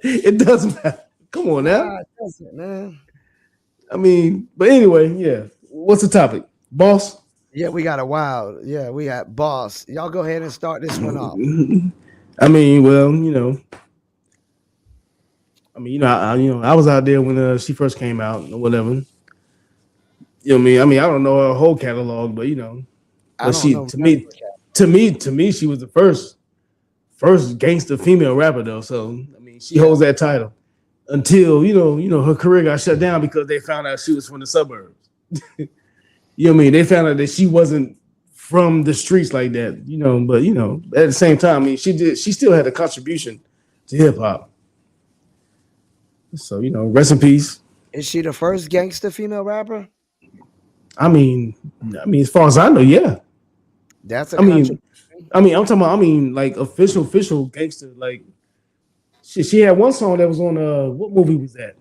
It doesn't matter. Come on now. It doesn't, man. I mean, but anyway, yeah. What's the topic, Boss? Yeah, we got a wild. Yeah, we got Boss. Y'all go ahead and start this one off. I mean, well, you know. I was out there when she first came out or whatever. You know what I mean? I don't know her whole catalog, but you know, but to me, she was the first gangster female rapper though. So I mean, she holds that title until you know her career got shut down because they found out she was from the suburbs. You know what I mean? They found out that she wasn't from the streets like that. You know, but you know, at the same time, I mean, she still had a contribution to hip hop. So, you know, rest in peace. Is she the first gangster female rapper? I mean, as far as I know, yeah. That's I'm talking about, like official gangster. Like, she had one song that was on, what movie was that?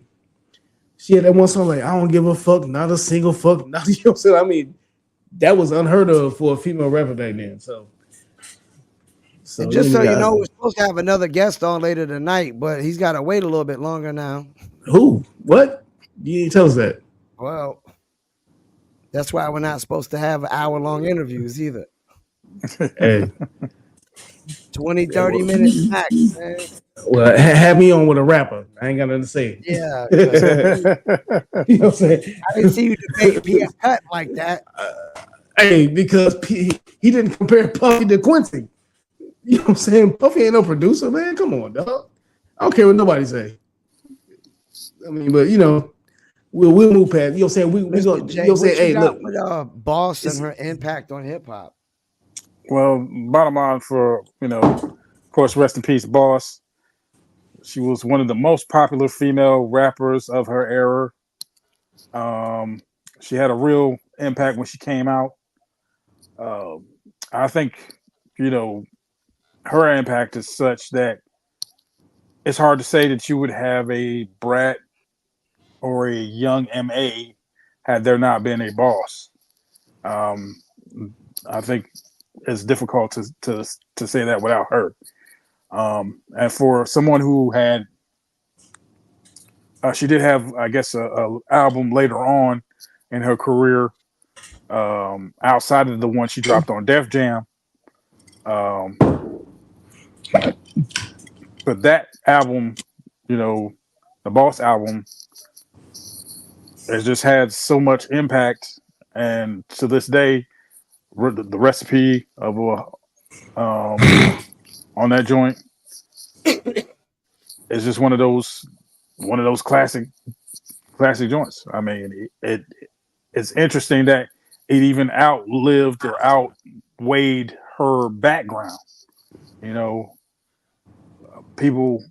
She had that one song like, I don't give a fuck, not a single fuck. Not, you know what I'm saying? I mean, that was unheard of for a female rapper back then. So and just so you know, we're supposed to have another guest on later tonight, but he's got to wait a little bit longer now. Who? What? You didn't tell us that. Well, that's why we're not supposed to have hour-long interviews either. Hey. 20, 30 minutes max, man. Well, have me on with a rapper. I ain't got nothing to say. Yeah. You know what I'm saying? I didn't see you debate P.F. Cut like that. Hey, because he didn't compare Puffy to Quincy. You know what I'm saying? Puffy ain't no producer, man. Come on, dog. I don't care what nobody say. I mean, but you know, we'll move past. You know what I'm saying? We gonna Jay, you know say, hey, look, with Boss and her impact on hip hop. Well, bottom line for of course, rest in peace, Boss. She was one of the most popular female rappers of her era. She had a real impact when she came out. I think her impact is such that it's hard to say that you would have a Brat or a young MA had there not been a Boss. I think it's difficult to say that without her. And for someone who had, she did have, I guess, a album later on in her career outside of the one she dropped on Def Jam. But that album, you know, the Boss album, has just had so much impact, and to this day, the recipe of on that joint is just one of those classic joints. I mean, it's interesting that it even outlived or outweighed her background. You know, people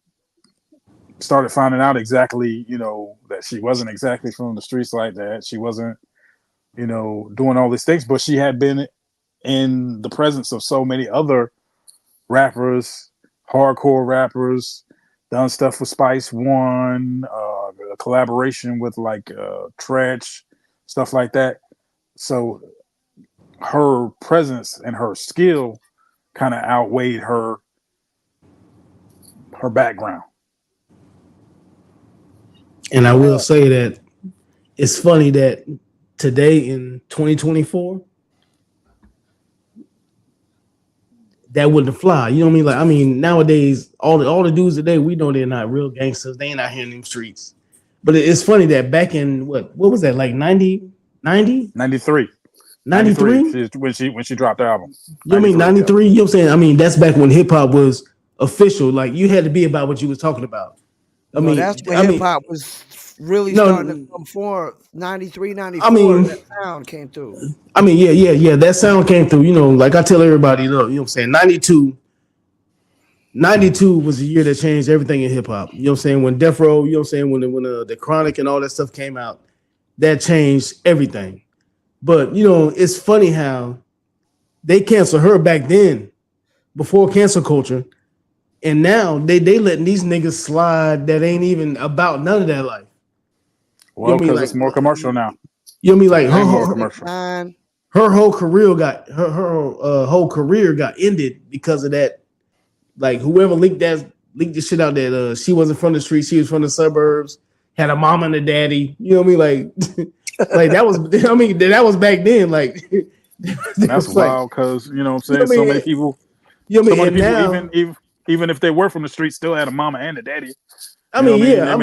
started finding out exactly, you know, that she wasn't exactly from the streets like that. She wasn't, you know, doing all these things, but she had been in the presence of so many other rappers, hardcore rappers, done stuff with Spice One, a collaboration with like Trax, stuff like that. So her presence and her skill kind of outweighed her background. And I will say that it's funny that today in 2024, that wouldn't fly. You know what I mean? Like, I mean, nowadays, all the dudes today, we know they're not real gangsters. They ain't out here in them streets. But it's funny that back in what was that, like 90? 93. 93? When she dropped the album. You know what I mean? 93? You know what I'm saying? I mean, that's back when hip hop was official. Like, you had to be about what you was talking about. I mean, that's when hip hop was really starting to come forward. 93, 94, I mean, that sound came through. I mean, yeah. That sound came through. You know, like I tell everybody, look, you know what I'm saying? 92 was the year that changed everything in hip hop. You know what I'm saying? When D.R.U.G.S, you know what I'm saying? When the Chronic and all that stuff came out, that changed everything. But, you know, it's funny how they canceled her back then, before cancel culture. And now they letting these niggas slide that ain't even about none of that life. Well, because it's more commercial now. You know what I mean? Like her whole career got whole career got ended because of that. Like whoever leaked the shit out that she wasn't from the street, she was from the suburbs, had a mom and a daddy. You know what I mean? Like, like that was. I mean, that was back then. Like that's wild because you know what I'm saying. So many people. You know what I mean? So many people, even if they were from the street, still had a mama and a daddy. I mean, yeah,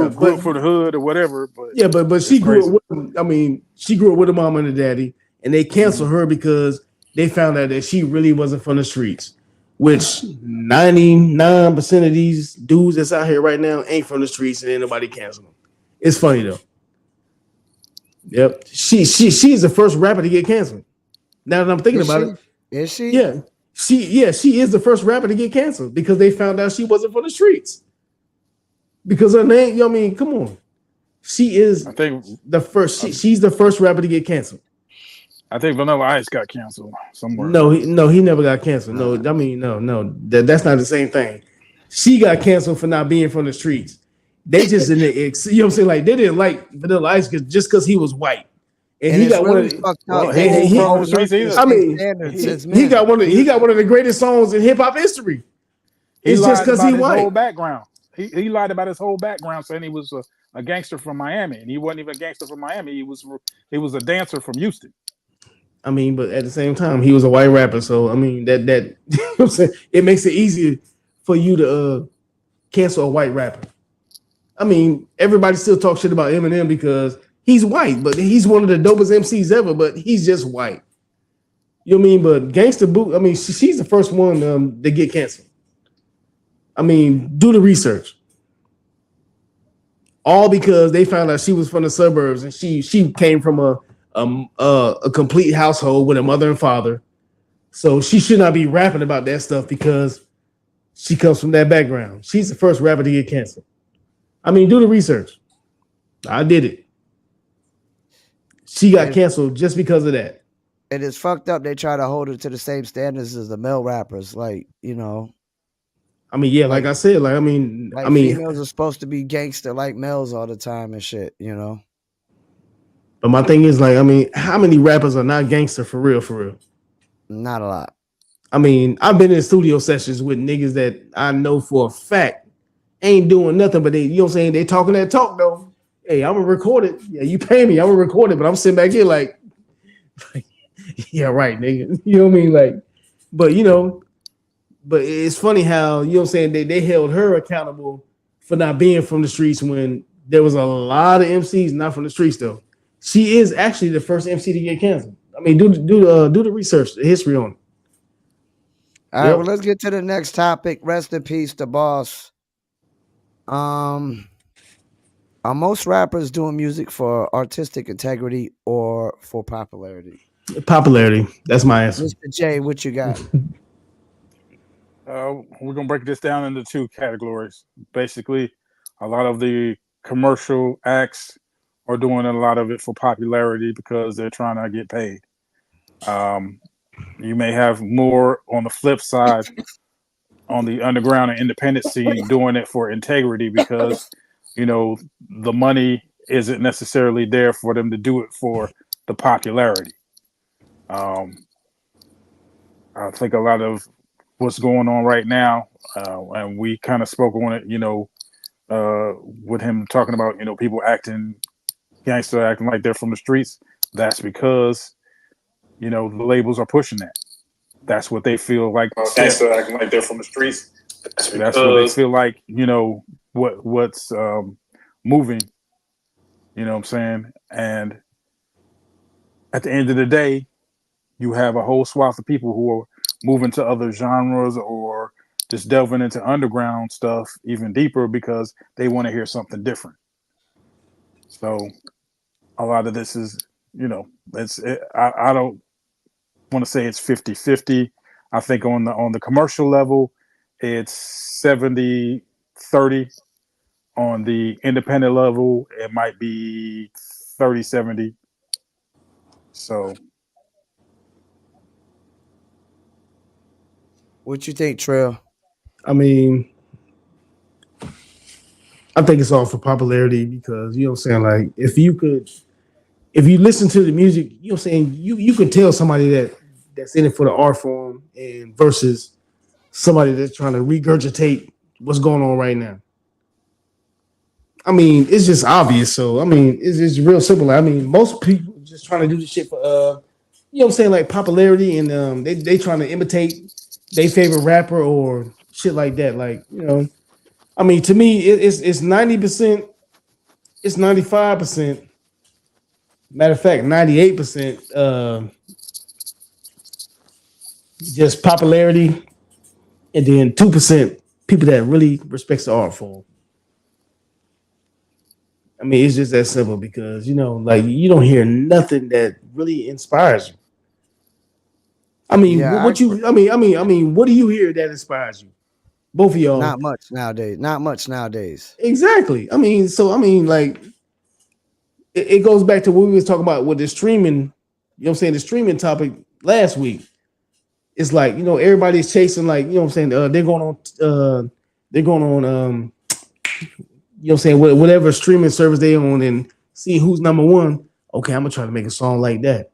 grew up for the hood or whatever. But but she grew up with. I mean, she grew up with a mama and a daddy, and they canceled her because they found out that she really wasn't from the streets. Which 99% of these dudes that's out here right now ain't from the streets, and ain't nobody canceling them. It's funny though. Yep, she's the first rapper to get canceled. Now that I'm thinking about it, is she? Yeah, she is the first rapper to get canceled because they found out she wasn't from the streets. Because her name, you know what I mean? Come on, she is. I think the first. She's the first rapper to get canceled. I think Vanilla Ice got canceled somewhere. No, he never got canceled. No, I mean, no, that's not the same thing. She got canceled for not being from the streets. They just didn't, you know what I'm saying? Like they didn't like Vanilla Ice just because he was white, and he got really one of he got one of the greatest songs in hip hop history. It's just because he white. Whole background. He lied about his whole background, saying he was a gangster from Miami, and he wasn't even a gangster from Miami. He was a dancer from Houston. I mean, but at the same time, he was a white rapper, so I mean that you know what I'm saying, it makes it easier for you to cancel a white rapper. I mean, everybody still talks shit about Eminem because he's white, but he's one of the dopest MCs ever, but he's just white. You know what I mean? But Gangsta Boo, I mean, she's the first one to get canceled. I mean, do the research. All because they found out she was from the suburbs and she came from a complete household with a mother and father. So she should not be rapping about that stuff because she comes from that background. She's the first rapper to get canceled. I mean, do the research. I did it. She got canceled just because of that. It is fucked up. They try to hold her to the same standards as the male rappers. Like, you know. I mean, yeah, like I said, like, I mean, females are supposed to be gangster like males all the time and shit, you know. But my thing is, like, I mean, how many rappers are not gangster for real, for real? Not a lot. I mean, I've been in studio sessions with niggas that I know for a fact ain't doing nothing, but they, you know what I'm saying? They talking that talk though. Hey, I'm gonna record it. Yeah, you pay me, I'm gonna record it, but I'm sitting back here like, Yeah, right, nigga. You know what I mean? Like, but but it's funny how you know what I'm saying they held her accountable for not being from the streets when there was a lot of MCs not from the streets though. She is actually the first MC to get canceled. I mean, do the research, the history on it. All right, well, let's get to the next topic. Rest in peace, the boss. Are most rappers doing music for artistic integrity or for popularity? Popularity. That's my answer. Mr. J, what you got? We're gonna break this down into two categories. Basically, a lot of the commercial acts are doing a lot of it for popularity because they're trying to get paid. Um, you may have more on the flip side on the underground and independent scene doing it for integrity because the money isn't necessarily there for them to do it for the popularity. Um, I think a lot of what's going on right now, and we kind of spoke on it, with him talking about people acting gangster, acting like they're from the streets. That's because the labels are pushing that. That's what they feel like. Gangster acting like they're from the streets. That's what they feel like. What's moving. You know what I'm saying? And at the end of the day, you have a whole swath of people who are moving to other genres or just delving into underground stuff even deeper because they want to hear something different. So a lot of this is, I don't want to say it's 50-50. I think on the commercial level, it's 70-30. On the independent level, it might be 30-70. So What you think, Trill? I mean, I think it's all for popularity because you know what I'm saying. Like, if you listen to the music, you know what I'm saying. You can tell somebody that's in it for the art form and versus somebody that's trying to regurgitate what's going on right now. I mean, it's just obvious. So I mean, it's real simple. I mean, most people just trying to do this shit for you know what I'm saying, like popularity, and they trying to imitate their favorite rapper or shit like that. Like I mean, to me, it's 90%, it's 95%. Matter of fact, 98% just popularity, and then 2% people that really respects the art form. I mean, it's just that simple because like you don't hear nothing that really inspires you. I mean, Yeah, what you? I mean, what do you hear that inspires you? Both of y'all. not much nowadays. Not much nowadays. Exactly. I mean, so I mean, like, it goes back to what we was talking about with the streaming. You know what I'm saying? The streaming topic last week. It's like everybody's chasing, like, you know what I'm saying. They're going on you know what I'm saying, whatever streaming service they on and see who's number one. Okay, I'm gonna try to make a song like that.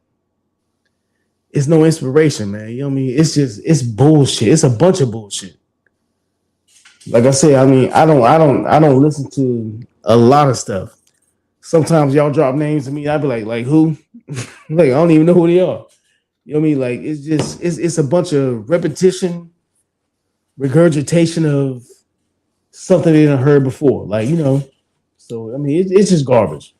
It's no inspiration, man. You know what I mean? It's bullshit. It's a bunch of bullshit. Like I said, I mean, I don't listen to a lot of stuff. Sometimes y'all drop names to me, I'd be like who? Like, I don't even know who they are. You know what I mean? Like, it's a bunch of repetition, regurgitation of something they didn't heard before. Like, so I mean, it's just garbage.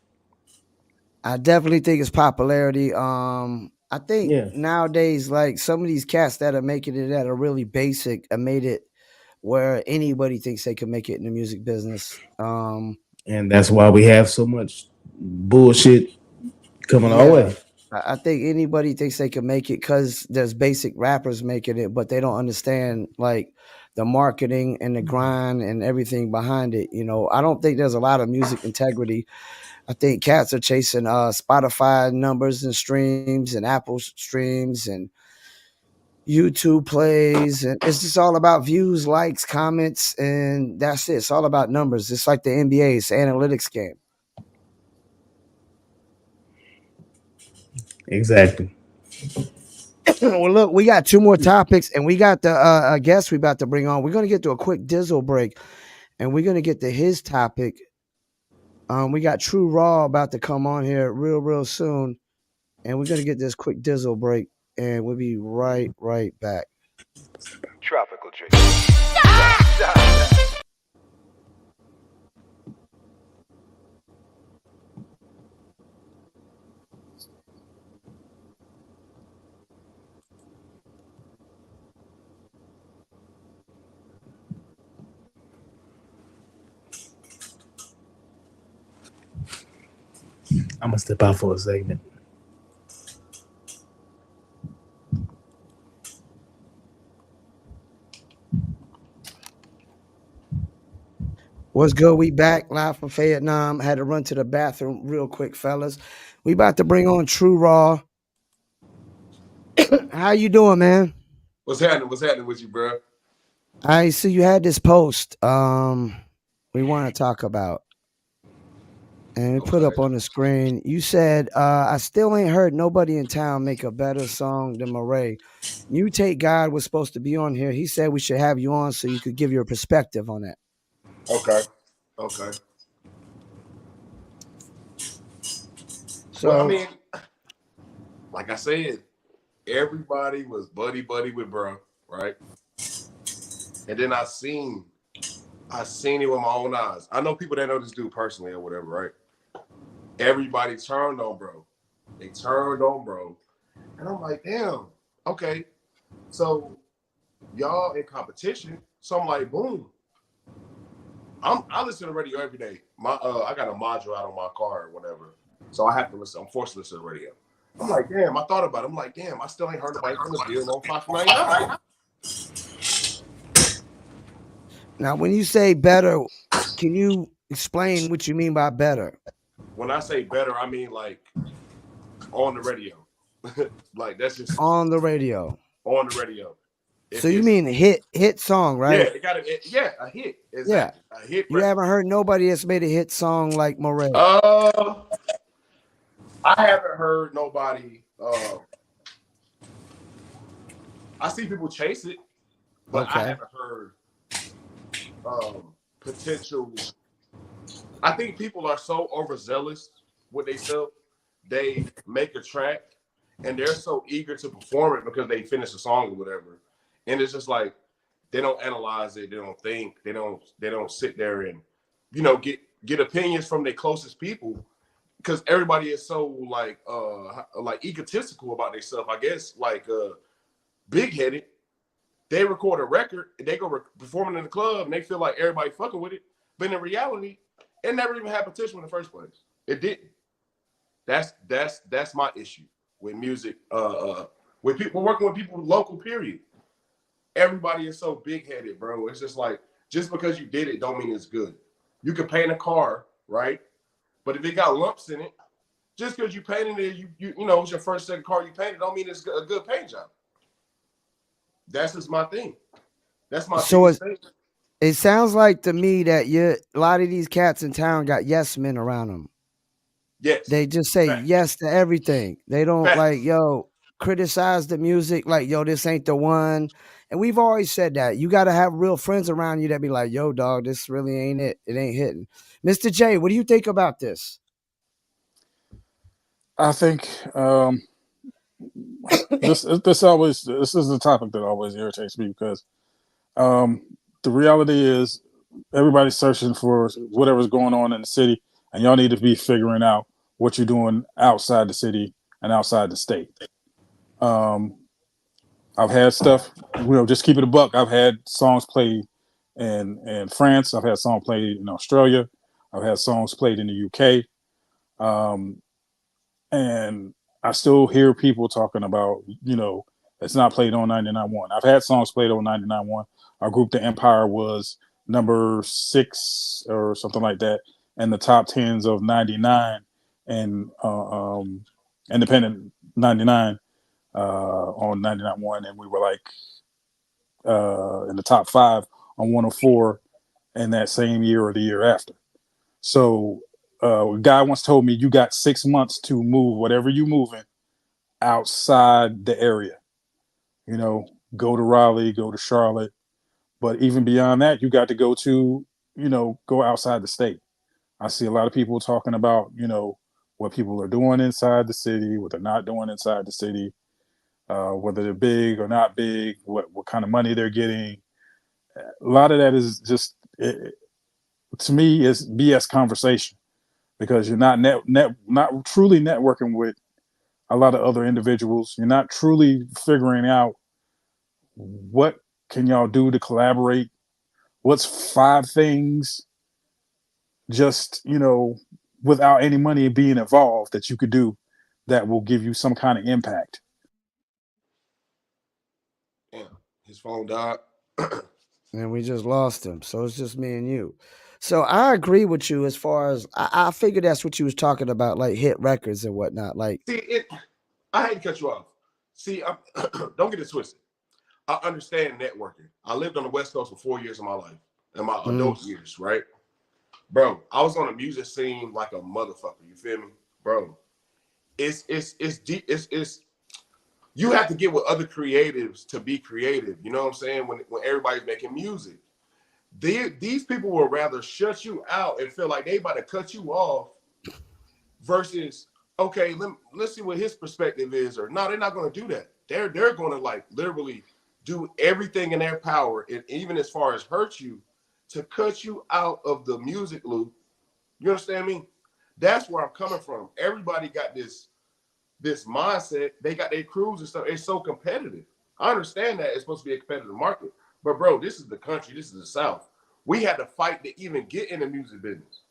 I definitely think it's popularity. I think Yeah, nowadays, like some of these cats that are making it that are really basic, I made it where anybody thinks they can make it in the music business. and that's why we have so much bullshit coming our Yeah, way. I think anybody thinks they can make it because there's basic rappers making it, but they don't understand like the marketing and the grind and everything behind it. I don't think there's a lot of music integrity. I think cats are chasing Spotify numbers and streams and Apple streams and YouTube plays, and it's just all about views, likes, comments, and that's it. It's all about numbers. It's like the NBA, it's an analytics game. Exactly. Well, look, we got two more topics, and we got the guest we about to bring on. We're gonna get to a quick Dizzle break, and we're gonna get to his topic. We got True Raw about to come on here real soon. and we're gonna get this quick dizzle break, and we'll be right back. Tropical J. I'm gonna step out for a segment. What's good? We back live from Fayettenam. Had to run to the bathroom real quick, fellas. We about to bring on True Raw. How you doing, man? What's happening? What's happening with you, bro? I see you had this post. We want to talk about, and we put up on the screen. You said, "I still ain't heard nobody in town make a better song than Murray." You Take God was supposed to be on here. He said we should have you on so you could give your perspective on that. Okay. Okay. So well, I mean, like I said, everybody was buddy with bro, right? And then I seen it with my own eyes. I know people that know this dude personally or whatever, right? Everybody turned on bro. They turned on bro. And I'm like, damn, okay. So y'all in competition. So I'm like, boom. I listen to the radio every day. I got a module out on my car or whatever. So I have to listen. I'm forced to listen to the radio. I'm like, damn, I thought about it. I'm like, damn, I still ain't heard nobody from the deal on 599. now, when you say better, can you explain what you mean by better? When I say better, I mean like on the radio. Like that's just On the radio. on the radio. So you mean hit song, right? Yeah, it got a hit. Exactly. Yeah. A hit. You haven't heard nobody that's made a hit song like Murray. I haven't heard nobody. I see people chase it, but I haven't heard potential. I think people are so overzealous with themselves. They make a track and they're so eager to perform it because they finish a song or whatever. And it's just like they don't analyze it, they don't think, they don't sit there and get opinions from their closest people, because everybody is so like egotistical about themselves, I guess, like big-headed. They record a record, they go performing in the club, and they feel like everybody fucking with it. But in reality, it never even had potential in the first place. It didn't. That's my issue with music. With people working with people local, period. Everybody is so big-headed, bro. It's just like, just because you did it don't mean it's good. You can paint a car, right? But if it got lumps in it, just because you painted it, you know, it's your first, second car you painted, don't mean it's a good paint job. That's just my thing. That's my thing. It sounds like to me that a lot of these cats in town got yes men around them. Yes. They just say yes to everything. They don't criticize the music like, yo, this ain't the one. And we've always said that. You got to have real friends around you that be like, yo, dog, this really ain't it. It ain't hitting. Mr. J, what do you think about this? I think this is the topic that always irritates me, because the reality is everybody's searching for whatever's going on in the city, and y'all need to be figuring out what you're doing outside the city and outside the state. I've had stuff, just keep it a buck. I've had songs played in France. I've had songs played in Australia. I've had songs played in the UK. And I still hear people talking about, it's not played on 99.1. I've had songs played on 99.1. Our group, The Empire, was number 6 or something like that in the top 10s of 99 and independent 99 on 99.1, and we were like in the top 5 on 104 in that same year or the year after. So a guy once told me, you got 6 months to move whatever you moving outside the area. Go to Raleigh, go to Charlotte, but even beyond that, you got to go outside the state. I see a lot of people talking about, what people are doing inside the city, what they're not doing inside the city, whether they're big or not big, what kind of money they're getting. A lot of that is just, to me, is BS conversation, because you're not not truly networking with a lot of other individuals. You're not truly figuring out what can y'all do to collaborate. What's 5 things, just, without any money being involved, that you could do that will give you some kind of impact. Yeah, his phone died. And we just lost him. So it's just me and you. So I agree with you as far as I figured that's what you was talking about, like hit records and whatnot. Like, See, I hate to cut you off. See, don't get it twisted. I understand networking. I lived on the West Coast for 4 years of my life, in my adult years, right? Bro, I was on a music scene like a motherfucker. You feel me? Bro, it's deep. It's you have to get with other creatives to be creative. You know what I'm saying? When everybody's making music. These people will rather shut you out and feel like they about to cut you off versus, okay, let's see what his perspective is. Or no, they're not going to do that. They're going to like literally do everything in their power, and even as far as hurt you, to cut you out of the music loop. You understand me? That's where I'm coming from. Everybody got this mindset. They got their crews and stuff. It's so competitive. I understand that it's supposed to be a competitive market. But bro, this is the country. This is the South. We had to fight to even get in the music business.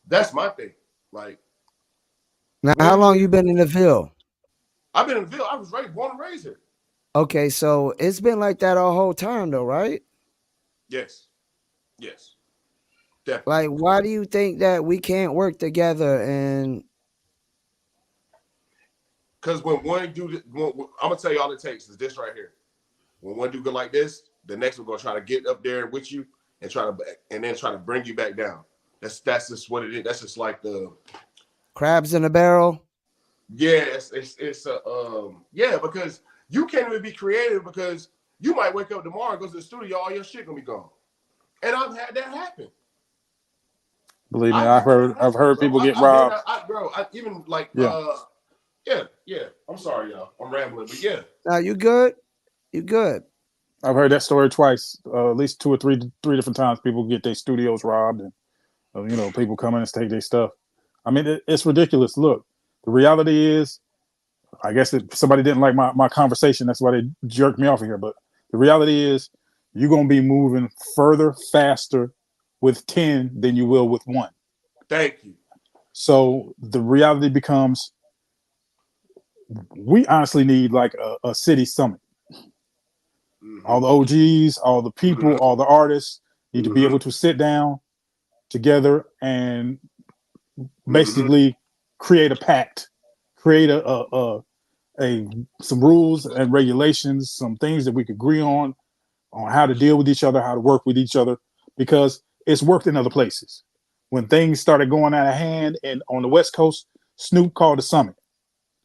That's my thing. Like, now, how long you been in the Ville? I've been in the Ville. I was born and raised here. Okay, so it's been like that all whole time though, right? Yes. Definitely. Like, why do you think that we can't work together? And because when one dude, I'm gonna tell you all it takes is this right here. When one dude go like this, the next one gonna try to get up there with you and try to bring you back down. That's just what it is. That's just like the crabs in a barrel. Yes, it's a because you can't even be creative, because you might wake up tomorrow and go to the studio, all your shit gonna be gone. And I've had that happen. Believe me, I've heard people get robbed. Even like yeah. I'm sorry, y'all. I'm rambling, but yeah. Now you good? You good? I've heard that story twice, at least 2 or 3 different times. People get their studios robbed, and people come in and take their stuff. I mean, it's ridiculous. Look, the reality is, I guess if somebody didn't like my conversation, that's why they jerked me off of here. But the reality is, you're gonna be moving further, faster with 10 than you will with 1. Thank you. So the reality becomes, we honestly need like a city summit. All the OGs, all the people, all the artists need to be able to sit down together and basically create a pact, create some rules and regulations, some things that we could agree on how to deal with each other, how to work with each other, because it's worked in other places. When things started going out of hand and on the West Coast, Snoop called a summit.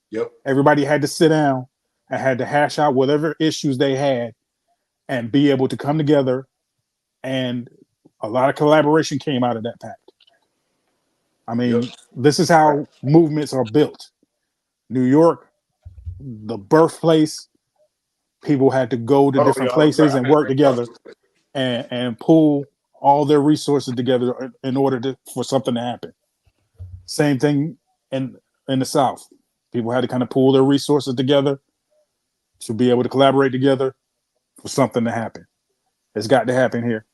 Yep. Everybody had to sit down and had to hash out whatever issues they had and be able to come together, and a lot of collaboration came out of that pact. I mean, This is how movements are built. New York, the birthplace, people had to go to different places and work together and pull all their resources together in order for something to happen. Same thing in the South. People had to kind of pull their resources together to be able to collaborate together for something to happen. It's got to happen here.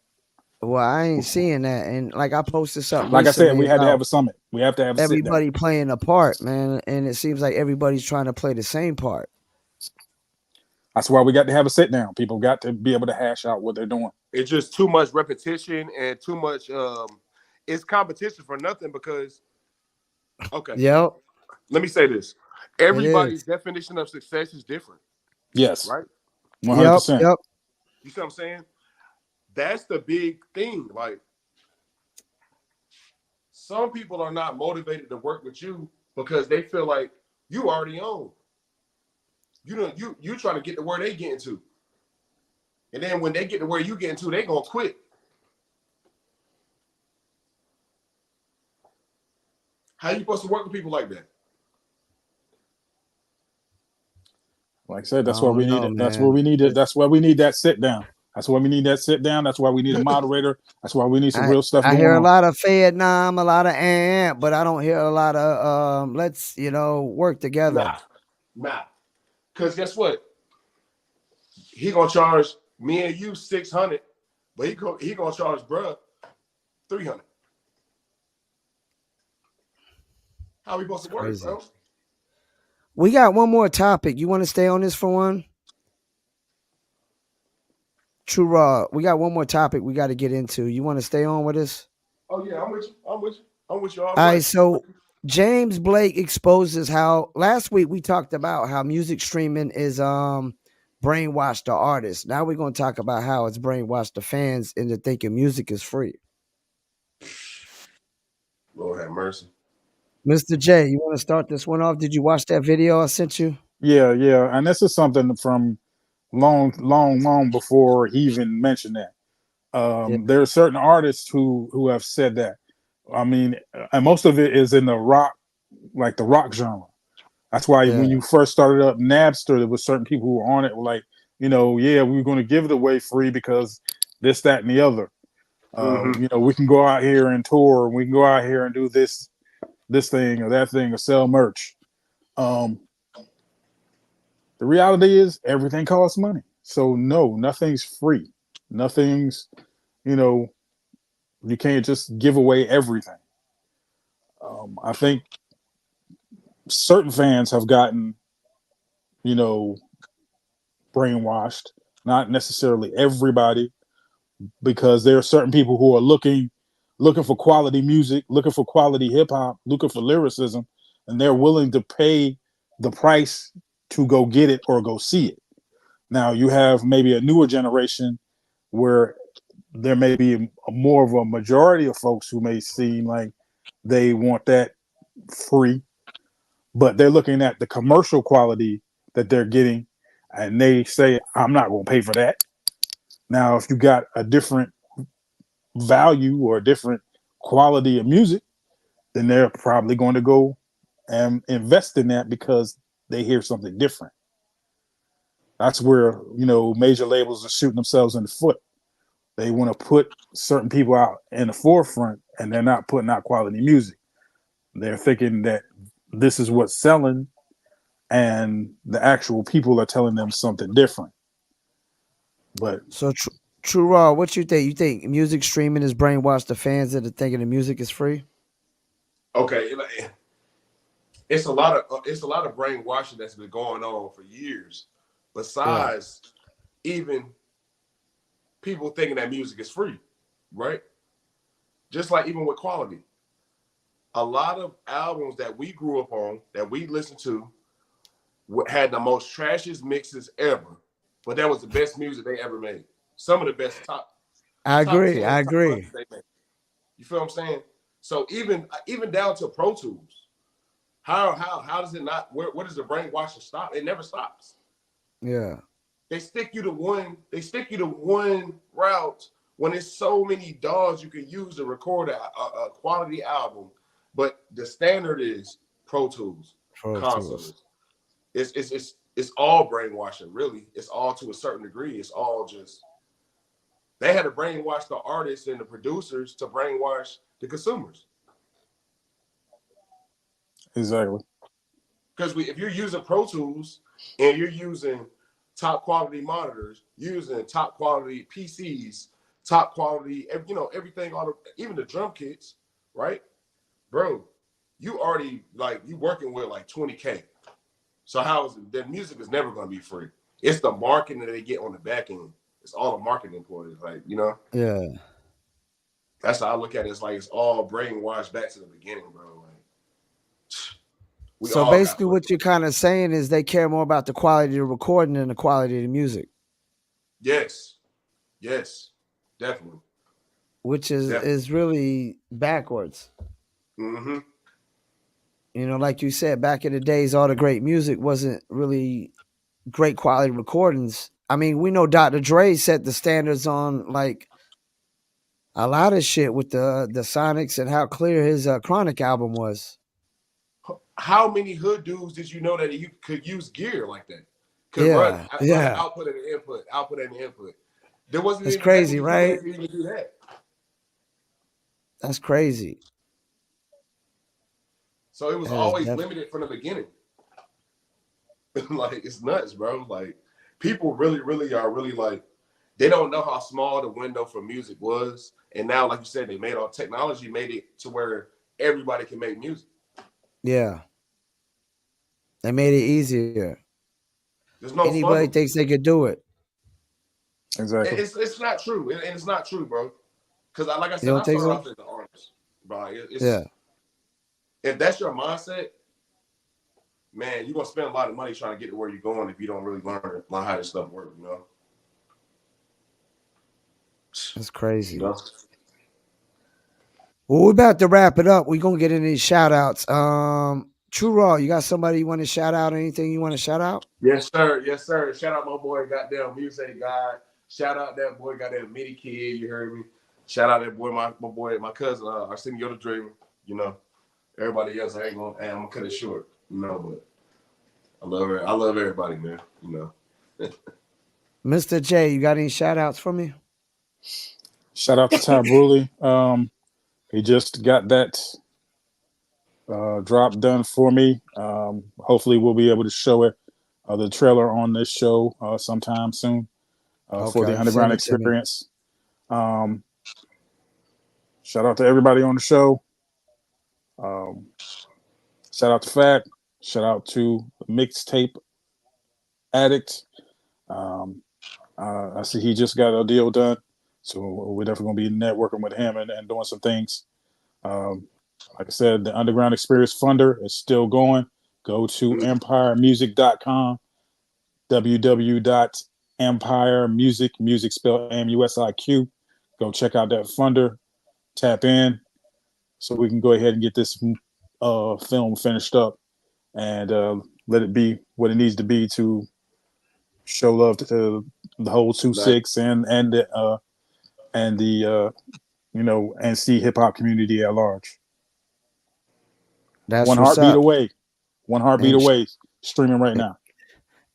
Well, I ain't seeing that. And like I posted something. Like I said, we had to have a summit. We have to have everybody playing a part, man. And it seems like everybody's trying to play the same part. That's why we got to have a sit down. People got to be able to hash out what they're doing. It's just too much repetition and too much it's competition for nothing, because Yep. Let me say this. Everybody's definition of success is different. Yes. Right? 100%. Yep. You see what I'm saying? That's the big thing. Like, some people are not motivated to work with you because they feel like you already own. You trying to get to where they getting to. And then when they get to where you getting to, they gonna quit. How you supposed to work with people like that? Like I said, that's why we need it. That's where we need it. That's why we need that sit down. That's why we need that sit down. That's why we need a moderator. That's why we need some real stuff going on. I hear a lot of Fayettenam, a lot of but I don't hear a lot of let's work together. Nah. Because guess what? He gonna charge me and you 600, but he gonna charge bruh 300. How we supposed to work, bro? We got one more topic. You want to stay on this for one? True Raw. We got one more topic we got to get into. You want to stay on with us? Oh yeah, I'm with you. All right. So James Blake exposes how last week we talked about how music streaming is brainwashed the artists. Now we're gonna talk about how it's brainwashed the fans into thinking music is free. Lord have mercy. Mr. J, you want to start this one off? Did you watch that video I sent you? Yeah. And this is something from long before he even mentioned that. There are certain artists who have said that. I mean, and most of it is in the rock genre. That's why when you first started up Napster, there was certain people who were on it were like, we were going to give it away free because this, that, and the other. We can go out here and tour, and we can go out here and do this thing or that thing or sell merch. The reality is everything costs money. So no, nothing's free. Nothing's, you can't just give away everything. I think certain fans have gotten, brainwashed, not necessarily everybody, because there are certain people who are looking for quality music, looking for quality hip hop, looking for lyricism, and they're willing to pay the price to go get it or go see it. Now you have maybe a newer generation where there may be more of a majority of folks who may seem like they want that free, but they're looking at the commercial quality that they're getting and they say, I'm not going to pay for that. Now, if you got a different value or a different quality of music, then they're probably going to go and invest in that because they hear something different. That's where, major labels are shooting themselves in the foot. They want to put certain people out in the forefront and they're not putting out quality music. They're thinking that this is what's selling and the actual people are telling them something different. But so True Raw, what you think? You think music streaming is brainwashed the fans into thinking the music is free? Okay, it's a lot of brainwashing that's been going on for years. Besides even people thinking that music is free, right? Just like even with quality. A lot of albums that we grew up on, that we listened to, had the most trashiest mixes ever, but that was the best music they ever made. Some of the best I agree. 10 I agree. They made. You feel what I'm saying? So even down to Pro Tools, how does it not? Where does the brainwashing stop? It never stops. Yeah. They stick you to one route when there's so many DAWs you can use to record a quality album, but the standard is Pro Tools, consoles. It's all brainwashing, really. It's all to a certain degree. It's all just they had to brainwash the artists and the producers to brainwash the consumers. Exactly. Because if you're using Pro Tools and you're using top quality monitors, using top quality PCs, top quality, everything, even the drum kits, right, bro? You already you working with like $20K. So how is it? Their music is never going to be free. It's the marketing that they get on the back end. It's all the marketing employees, Yeah. That's how I look at it. It's like it's all brainwashed back to the beginning, bro. So basically, what you're kind of saying is they care more about the quality of the recording than the quality of the music. Yes, definitely. Which is really backwards. Mm-hmm. Like you said, back in the days, all the great music wasn't really great quality recordings. I mean, we know Dr. Dre set the standards on like a lot of shit with the Sonics and how clear his Chronic album was. how many hood dudes did you know that you could use gear like that? Could Yeah, run output and input, output and input. There wasn't that's even crazy, that right? to even do that. That's crazy. So it was always limited from the beginning. Like, it's nuts, bro. Like, people really are really like, they don't know how small the window for music was. And now, like you said, they made all technology made it to where everybody can make music. Yeah. They made it easier. There's no Anybody funnel. thinks they could do it. Exactly. It's not true. And it's not true, bro. Because like I said, I think started so? off as an artist. Bro, Yeah. If that's your mindset, man, you're gonna spend a lot of money trying to get to where you're going if you don't really learn how this stuff works, you know. That's crazy. You know? Well, we're about to wrap it up. We're gonna get into these shout outs. True Raw, you got somebody you want to shout out? Anything you want to shout out? Yes, sir. Yes, sir. Shout out my boy, goddamn music guy. Shout out that boy, goddamn Midi Kid. You heard me. Shout out that boy, my boy, my cousin, Arsenio the Dreamer. You know, everybody else, I'm gonna cut it short. You know, but I love her. I love everybody, man. You know. Mr. J, you got any shout outs for me? Shout out to Ty Bruley. He just got that drop done for me. Hopefully we'll be able to show it, the trailer on this show sometime soon for the Underground Experience. Shout out to everybody on the show. Shout out to Fat. Shout out to Mixtape Addict. I see he just got a deal done, so we're definitely going to be networking with him and doing some things. Like I said, the Underground Experience Funder is still going. Go to empiremusic.com, www.empiremusic, music spelled MUSIQ. Go check out that funder, tap in, so we can go ahead and get this film finished up and let it be what it needs to be to show love to the whole 2-6 and the NC hip hop community at large. That's One heartbeat away. One heartbeat away. Streaming right now.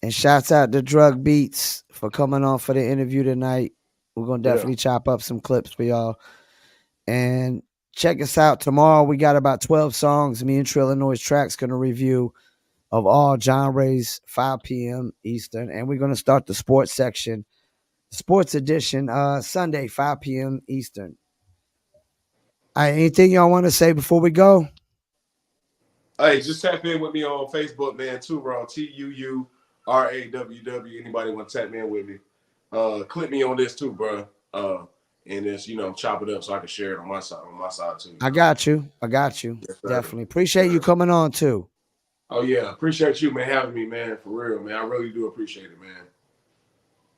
And shouts out to D.R.U.G.S Beats for coming on for the interview tonight. We're gonna definitely chop up some clips for y'all. And check us out tomorrow. We got about 12 songs. Me and Trillanoyx Trax gonna review of all genres, 5 p.m. Eastern, and we're gonna start the sports section, sports edition, Sunday, 5 p.m. Eastern. All right, anything y'all want to say before we go? Hey, just tap in with me on Facebook, man. Tuuraw, TUURAWW. Anybody want to tap in with me? Click me on this too, bro. And just chop it up so I can share it on my side too. I got you. Yes, definitely appreciate you coming on too. Oh yeah, appreciate you, man, having me, man. For real, man. I really do appreciate it, man.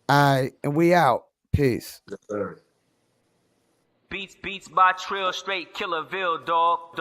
All right, and we out. Peace. Yes, sir. Beats by Trill, straight Killerville, dog.